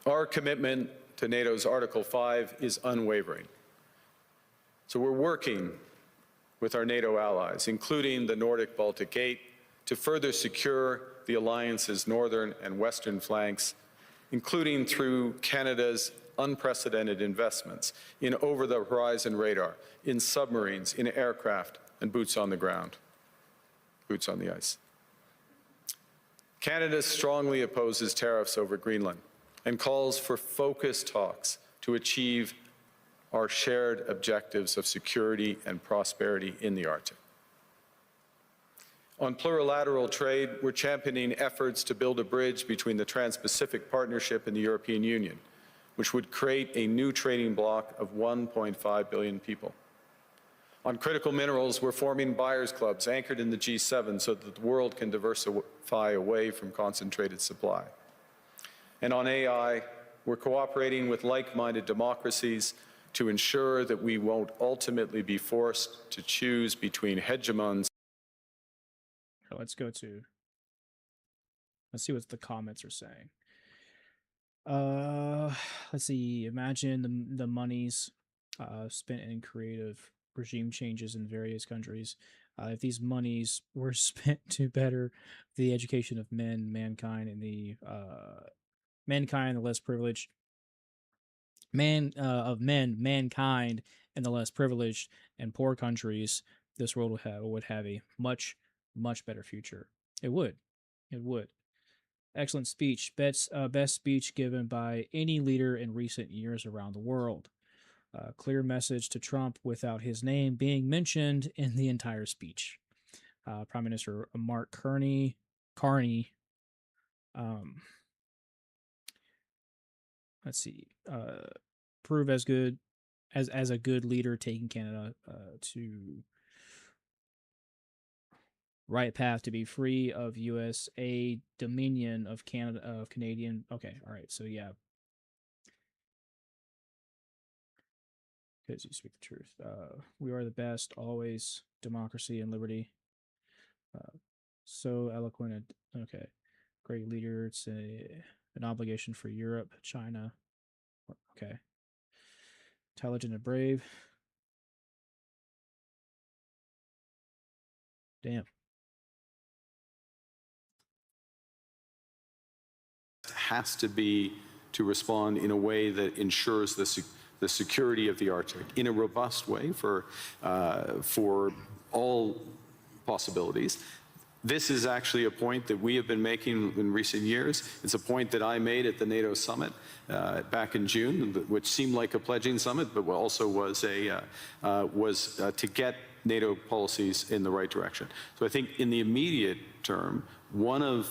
Our commitment to NATO's Article 5 is unwavering. So we're working with our NATO allies, including the Nordic-Baltic Gate, to further secure the alliance's northern and western flanks, including through Canada's unprecedented investments in over-the-horizon radar, in submarines, in aircraft, and boots on the ground, boots on the ice. Canada strongly opposes tariffs over Greenland and calls for focused talks to achieve our shared objectives of security and prosperity in the Arctic. On plurilateral trade, we're championing efforts to build a bridge between the Trans-Pacific Partnership and the European Union, which would create a new trading bloc of 1.5 billion people. On critical minerals, we're forming buyers' clubs anchored in the G7 so that the world can diversify away from concentrated supply. And on AI, we're cooperating with like-minded democracies to ensure that we won't ultimately be forced to choose between hegemons. Let's see what the comments are saying. Let's see. Imagine the monies spent in creative regime changes in various countries. If these monies were spent to better the education of mankind, and the less privileged, mankind, and the less privileged and poor countries, this world would have a much better future. It would. Excellent speech. Best speech given by any leader in recent years around the world. Clear message to Trump without his name being mentioned in the entire speech. Prime Minister Mark Carney. Let's see. Prove as good as a good leader, taking Canada to right path to be free of USA dominion of Canadian. Okay, all right. So yeah, because you speak the truth. We are the best, always, democracy and liberty. So eloquent. And, okay, great leader. It's an obligation for Europe, China. Okay, intelligent and brave. Damn. Has to be to respond in a way that ensures the security of the Arctic in a robust way for all possibilities. This is actually a point that we have been making in recent years. It's a point that I made at the NATO summit back in June, which seemed like a pledging summit, but also was to get NATO policies in the right direction. So I think in the immediate term, one of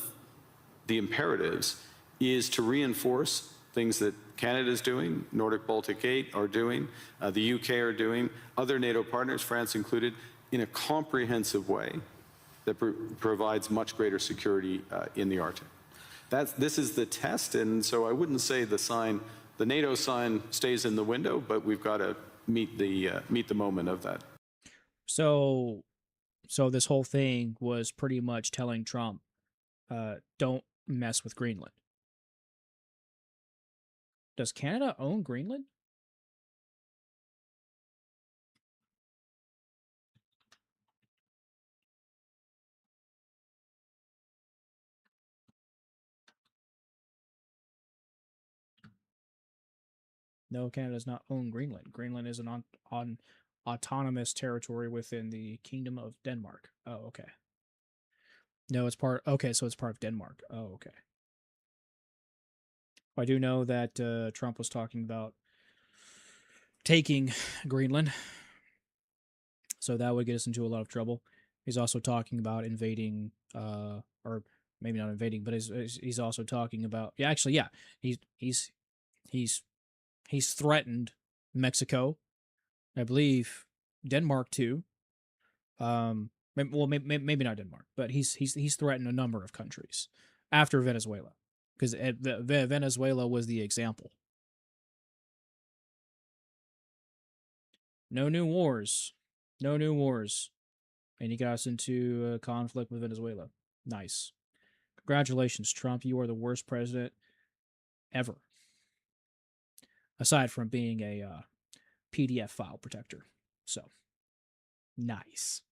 the imperatives is to reinforce things that Canada is doing, Nordic Baltic 8 are doing, the UK are doing, other NATO partners, France included, in a comprehensive way that provides much greater security in the Arctic. This is the test, and so I wouldn't say the NATO sign stays in the window, but we've got to meet the moment of that. So this whole thing was pretty much telling Trump, don't mess with Greenland. Does Canada own Greenland? No, Canada does not own Greenland. Greenland is an autonomous territory within the Kingdom of Denmark. Oh, okay. No, it's part. Okay, so it's part of Denmark. Oh, okay. I do know that Trump was talking about taking Greenland, so that would get us into a lot of trouble. He's also talking about invading, or maybe not invading, but he's also talking about. Yeah, actually, yeah, he's threatened Mexico, I believe Denmark too. Well, maybe not Denmark, but he's threatened a number of countries after Venezuela, because Venezuela was the example. No new wars, and he got us into a conflict with Venezuela. Nice. Congratulations, Trump. You are the worst president ever, aside from being a PDF file protector. So, nice.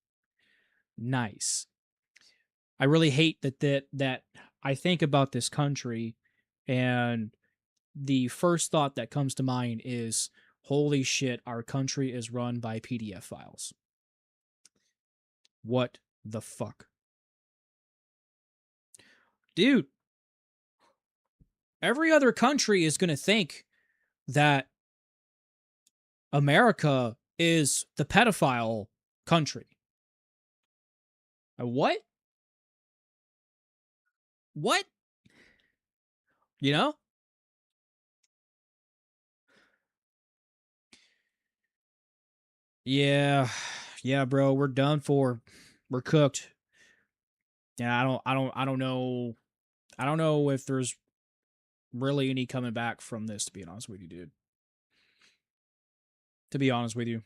I really hate that I think about this country, and the first thought that comes to mind is, holy shit, our country is run by PDF files. What the fuck? Dude, every other country is going to think that America is the pedophile country. What? What? You know? Yeah. Yeah, bro, we're done for. We're cooked. Yeah, I don't know. I don't know if there's really any coming back from this, to be honest with you, dude. To be honest with you.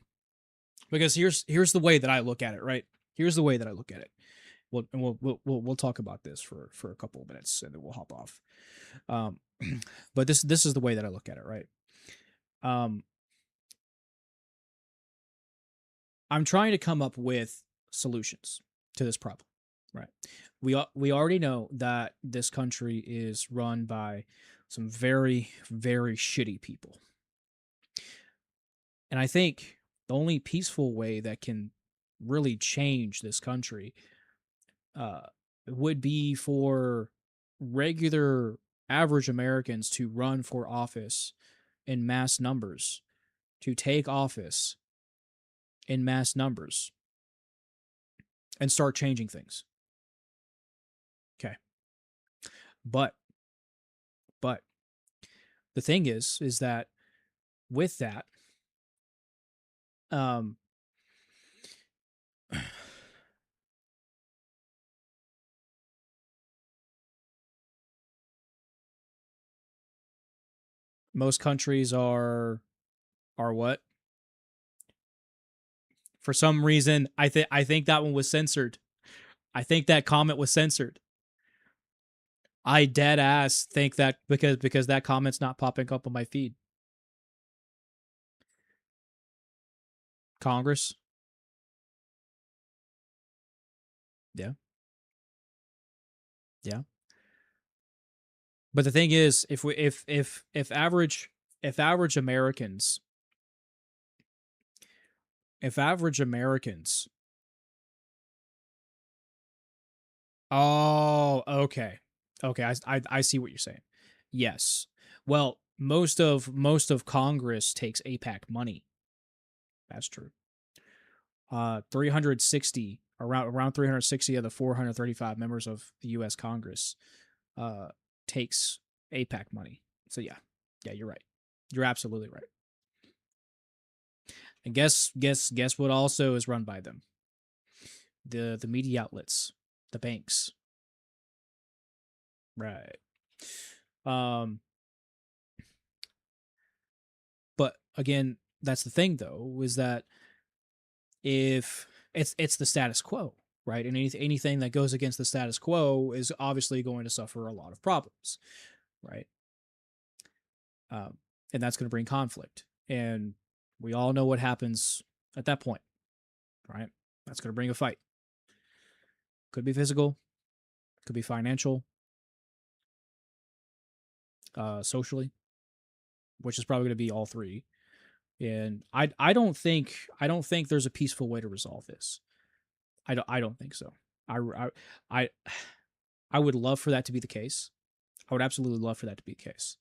Because here's the way that I look at it, right? Here's the way that I look at it. We'll talk about this for a couple of minutes and then we'll hop off. But this is the way that I look at it, right? I'm trying to come up with solutions to this problem, right? We already know that this country is run by some very, very shitty people. And I think the only peaceful way that can really change this country would be for regular average Americans to run for office in mass numbers, to take office in mass numbers, and start changing things. Okay. But the thing is that with that, most countries are what? For some reason, I think that one was censored. I think that comment was censored. I dead ass think that because that comment's not popping up on my feed. Congress. Yeah. Yeah. But the thing is, if average Americans Oh, okay. Okay, I see what you're saying. Yes. Well, most of Congress takes APAC money. That's true. 360 around 360 of the 435 members of the U.S. Congress takes APAC money. So yeah, you're right. You're absolutely right. And guess what also is run by them? The media outlets, the banks. Right. But again, that's the thing though, is that if it's the status quo, right? And anything that goes against the status quo is obviously going to suffer a lot of problems, right? And that's going to bring conflict. And we all know what happens at that point, right? That's going to bring a fight. Could be physical, could be financial, socially, which is probably going to be all three. And I don't think there's a peaceful way to resolve this. I don't think so. I would love for that to be the case. I would absolutely love for that to be the case.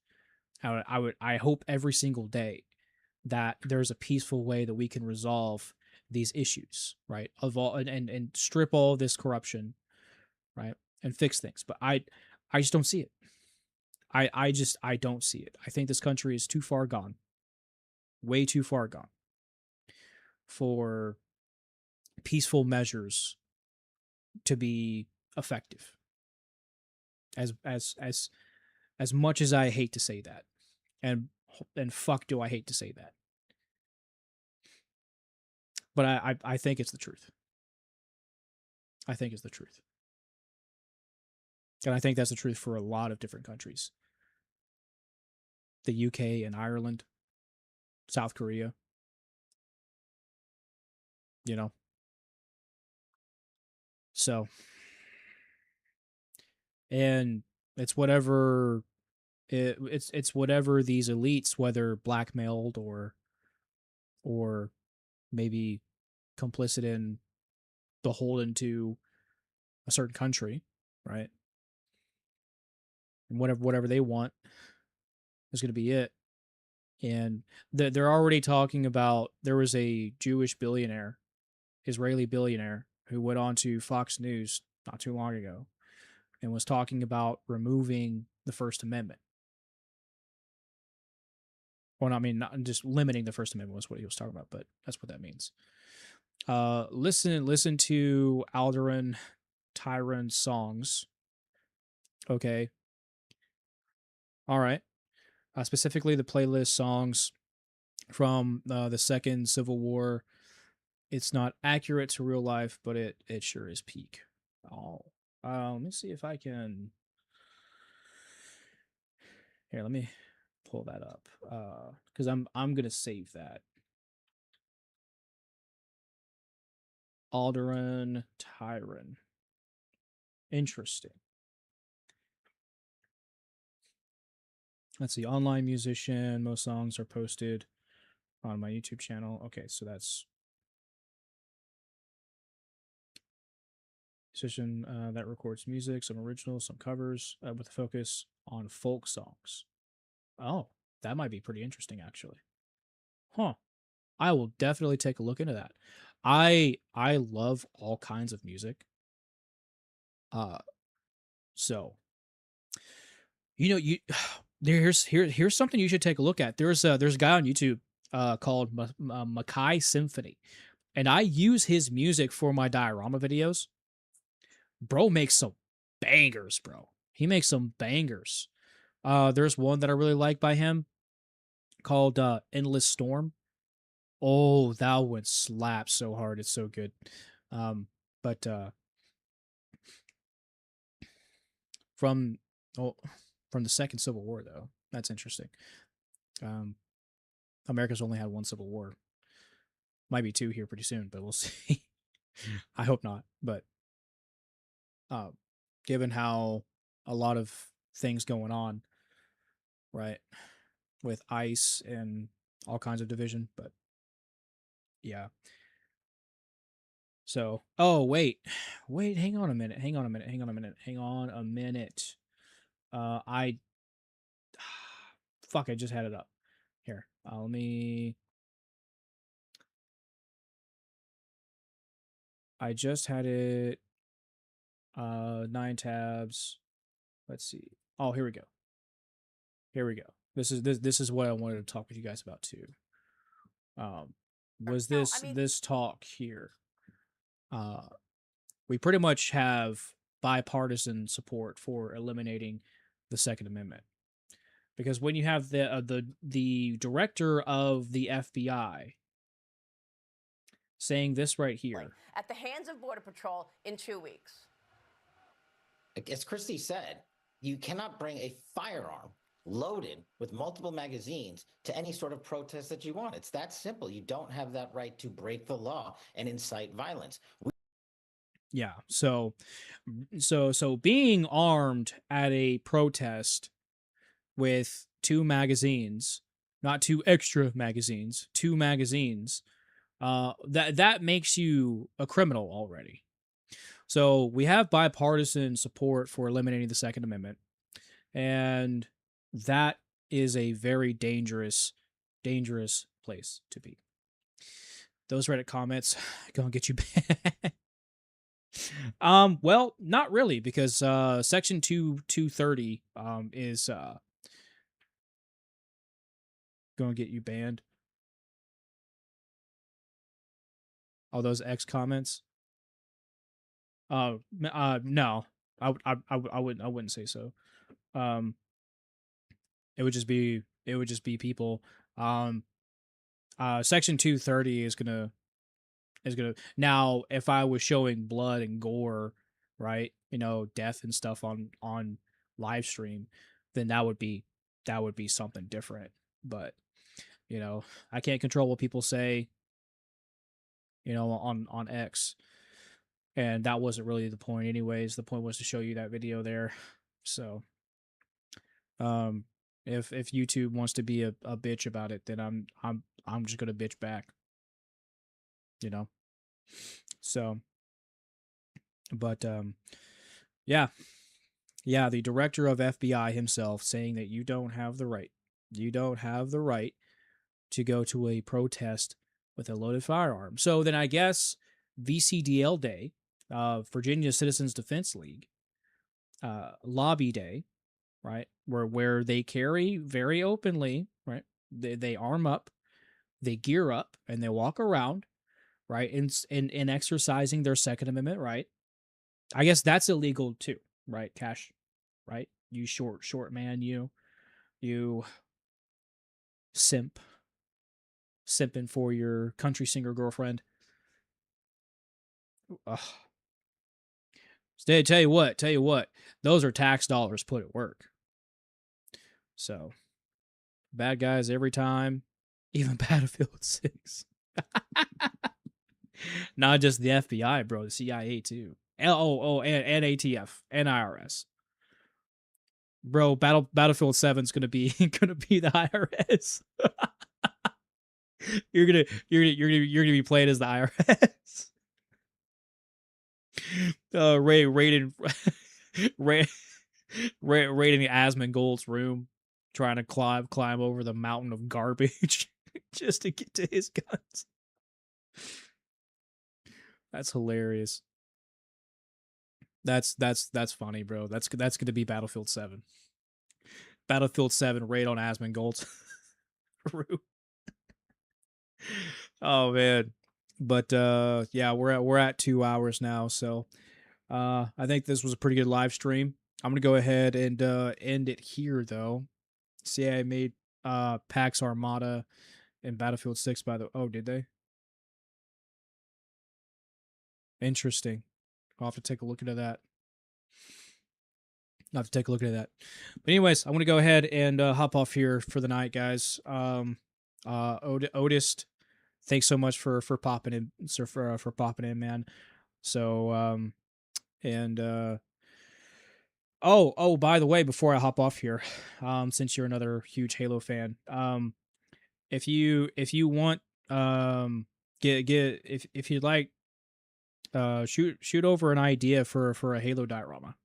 I hope every single day that there's a peaceful way that we can resolve these issues, right? Of all and strip all this corruption, right? And fix things. But I just don't see it. I don't see it. I think this country is too far gone. Way too far gone for peaceful measures to be effective. As much as I hate to say that, and fuck do I hate to say that, but I think it's the truth. I think it's the truth, and I think that's the truth for a lot of different countries. The UK and Ireland, South Korea, you know. So, and it's whatever it's whatever these elites, whether blackmailed or maybe complicit in, beholden to a certain country, right? And whatever they want is going to be it. And they're already talking about, there was a Jewish billionaire, Israeli billionaire, who went on to Fox News not too long ago and was talking about removing the First Amendment. Well, I mean, not just limiting the First Amendment was what he was talking about, but that's what that means. Listen to Alderan Tyron's songs. Okay. All right. Specifically the playlist songs from the Second Civil War. It's not accurate to real life, but it sure is peak. Oh, let me see if I can. Here, let me pull that up. Because I'm gonna save that. Alderan Tyron. Interesting. Let's see. Online musician. Most songs are posted on my YouTube channel. Okay, so that's musician that records music, some originals, some covers, with a focus on folk songs. Oh, that might be pretty interesting, actually. Huh. I will definitely take a look into that. I love all kinds of music. So here's something you should take a look at. There's a guy on YouTube called Makai Symphony, and I use his music for my diorama videos. Bro makes some bangers, bro. He makes some bangers. There's one that I really like by him called Endless Storm. Oh, that one slaps so hard. It's so good. But from the Second Civil War, though, that's interesting. America's only had one Civil War. Might be two here pretty soon, but we'll see. I hope not. But given how a lot of things going on, right, with ICE and all kinds of division, but yeah. So, oh, wait, hang on a minute. I fuck, I just had it up. Here, let me. I just had it. 9 tabs. Let's see. Oh, here we go. This is what I wanted to talk with you guys about too. Was this talk here? We pretty much have bipartisan support for eliminating the Second Amendment, because when you have the director of the FBI saying this right here, at the hands of Border Patrol in 2 weeks. As Christy said, you cannot bring a firearm loaded with multiple magazines to any sort of protest that you want. It's that simple. You don't have that right to break the law and incite violence. Yeah. So being armed at a protest with 2 magazines, not 2 extra magazines, 2 magazines, that makes you a criminal already. So we have bipartisan support for eliminating the Second Amendment, and that is a very dangerous place to be. Those Reddit comments gonna get you banned. Well, not really, because Section 230 is gonna get you banned. All those X comments. No, I wouldn't say so. It would just be people. Section 230 is gonna now, if I was showing blood and gore, right, death and stuff on live stream, then that would be something different. But I can't control what people say, on X. And that wasn't really the point anyways. The point was to show you that video there. So if YouTube wants to be a bitch about it, then I'm just gonna bitch back. So, but yeah, the director of FBI himself saying that you don't have the right to go to a protest with a loaded firearm. So then I guess VCDL Day, Virginia Citizens Defense League, lobby day, right, where they carry very openly, right, they arm up, they gear up, and they walk around, right, in exercising their Second Amendment right. I guess that's illegal too, right, Cash, right? You short man, you simping for your country singer girlfriend. Ugh. Tell you what, those are tax dollars put at work. So, bad guys every time, even Battlefield 6. Not just the FBI, bro, the CIA too. And ATF and IRS. Bro, Battlefield 7 is gonna be the IRS. you're gonna be played as the IRS. Raiding Asmongold's room, trying to climb over the mountain of garbage just to get to his guns. That's hilarious. That's funny, bro. That's gonna be Battlefield 7. Battlefield 7 raid on Asmongold's room. Oh man. But yeah, we're at 2 hours now, so I think this was a pretty good live stream. I'm gonna go ahead and end it here though. See, I made Pax Armada and Battlefield 6 by the did they? Interesting. I'll have to take a look into that. I'll have to take a look into that. But anyways, I'm gonna go ahead and hop off here for the night, guys. Otis, thanks so much for popping in, sir, for popping in, man. So by the way, before I hop off here, since you're another huge Halo fan, if you want, if you'd like, shoot over an idea for a Halo diorama.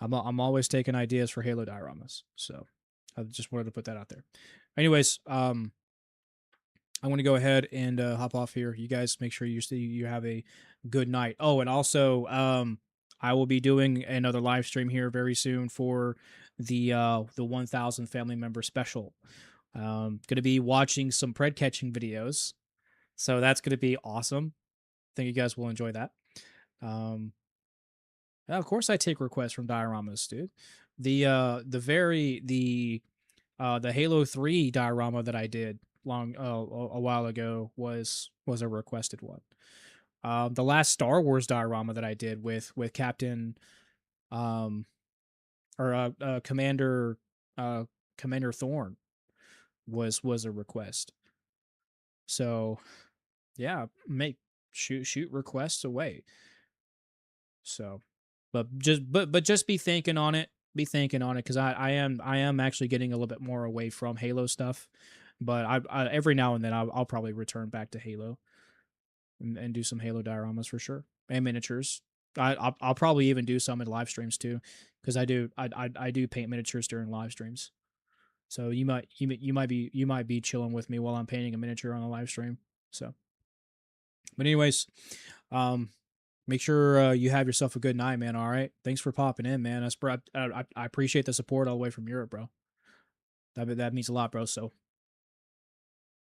I'm always taking ideas for Halo dioramas, so I just wanted to put that out there. Anyways, I'm going to go ahead and hop off here. You guys make sure you have a good night. Oh, and also, I will be doing another live stream here very soon for the 1000 family member special. Going to be watching some pred catching videos, so that's going to be awesome. I think you guys will enjoy that. Of course, I take requests from dioramas, dude. The Halo 3 diorama that I did a while ago was a requested one. The last Star Wars diorama that I did with Captain Commander Thorn was a request. So yeah, shoot requests away. So but just be thinking on it. Be thinking on it, because I am actually getting a little bit more away from Halo stuff. But I every now and then I'll probably return back to Halo and do some Halo dioramas for sure, and miniatures. I'll probably even do some in live streams too, because I do paint miniatures during live streams. So you might be chilling with me while I'm painting a miniature on a live stream. So, but anyways, make sure you have yourself a good night, man. All right, thanks for popping in, man. I appreciate the support all the way from Europe, bro. That means a lot, bro. So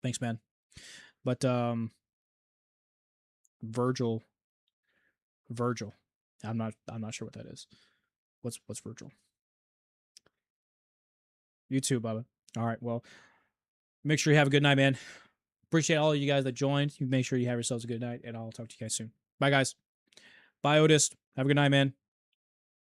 thanks, man. But Virgil. I'm not sure what that is. What's Virgil? You too, Bubba. All right, well, make sure you have a good night, man. Appreciate all of you guys that joined. You make sure you have yourselves a good night, and I'll talk to you guys soon. Bye, guys. Bye, Otis. Have a good night, man.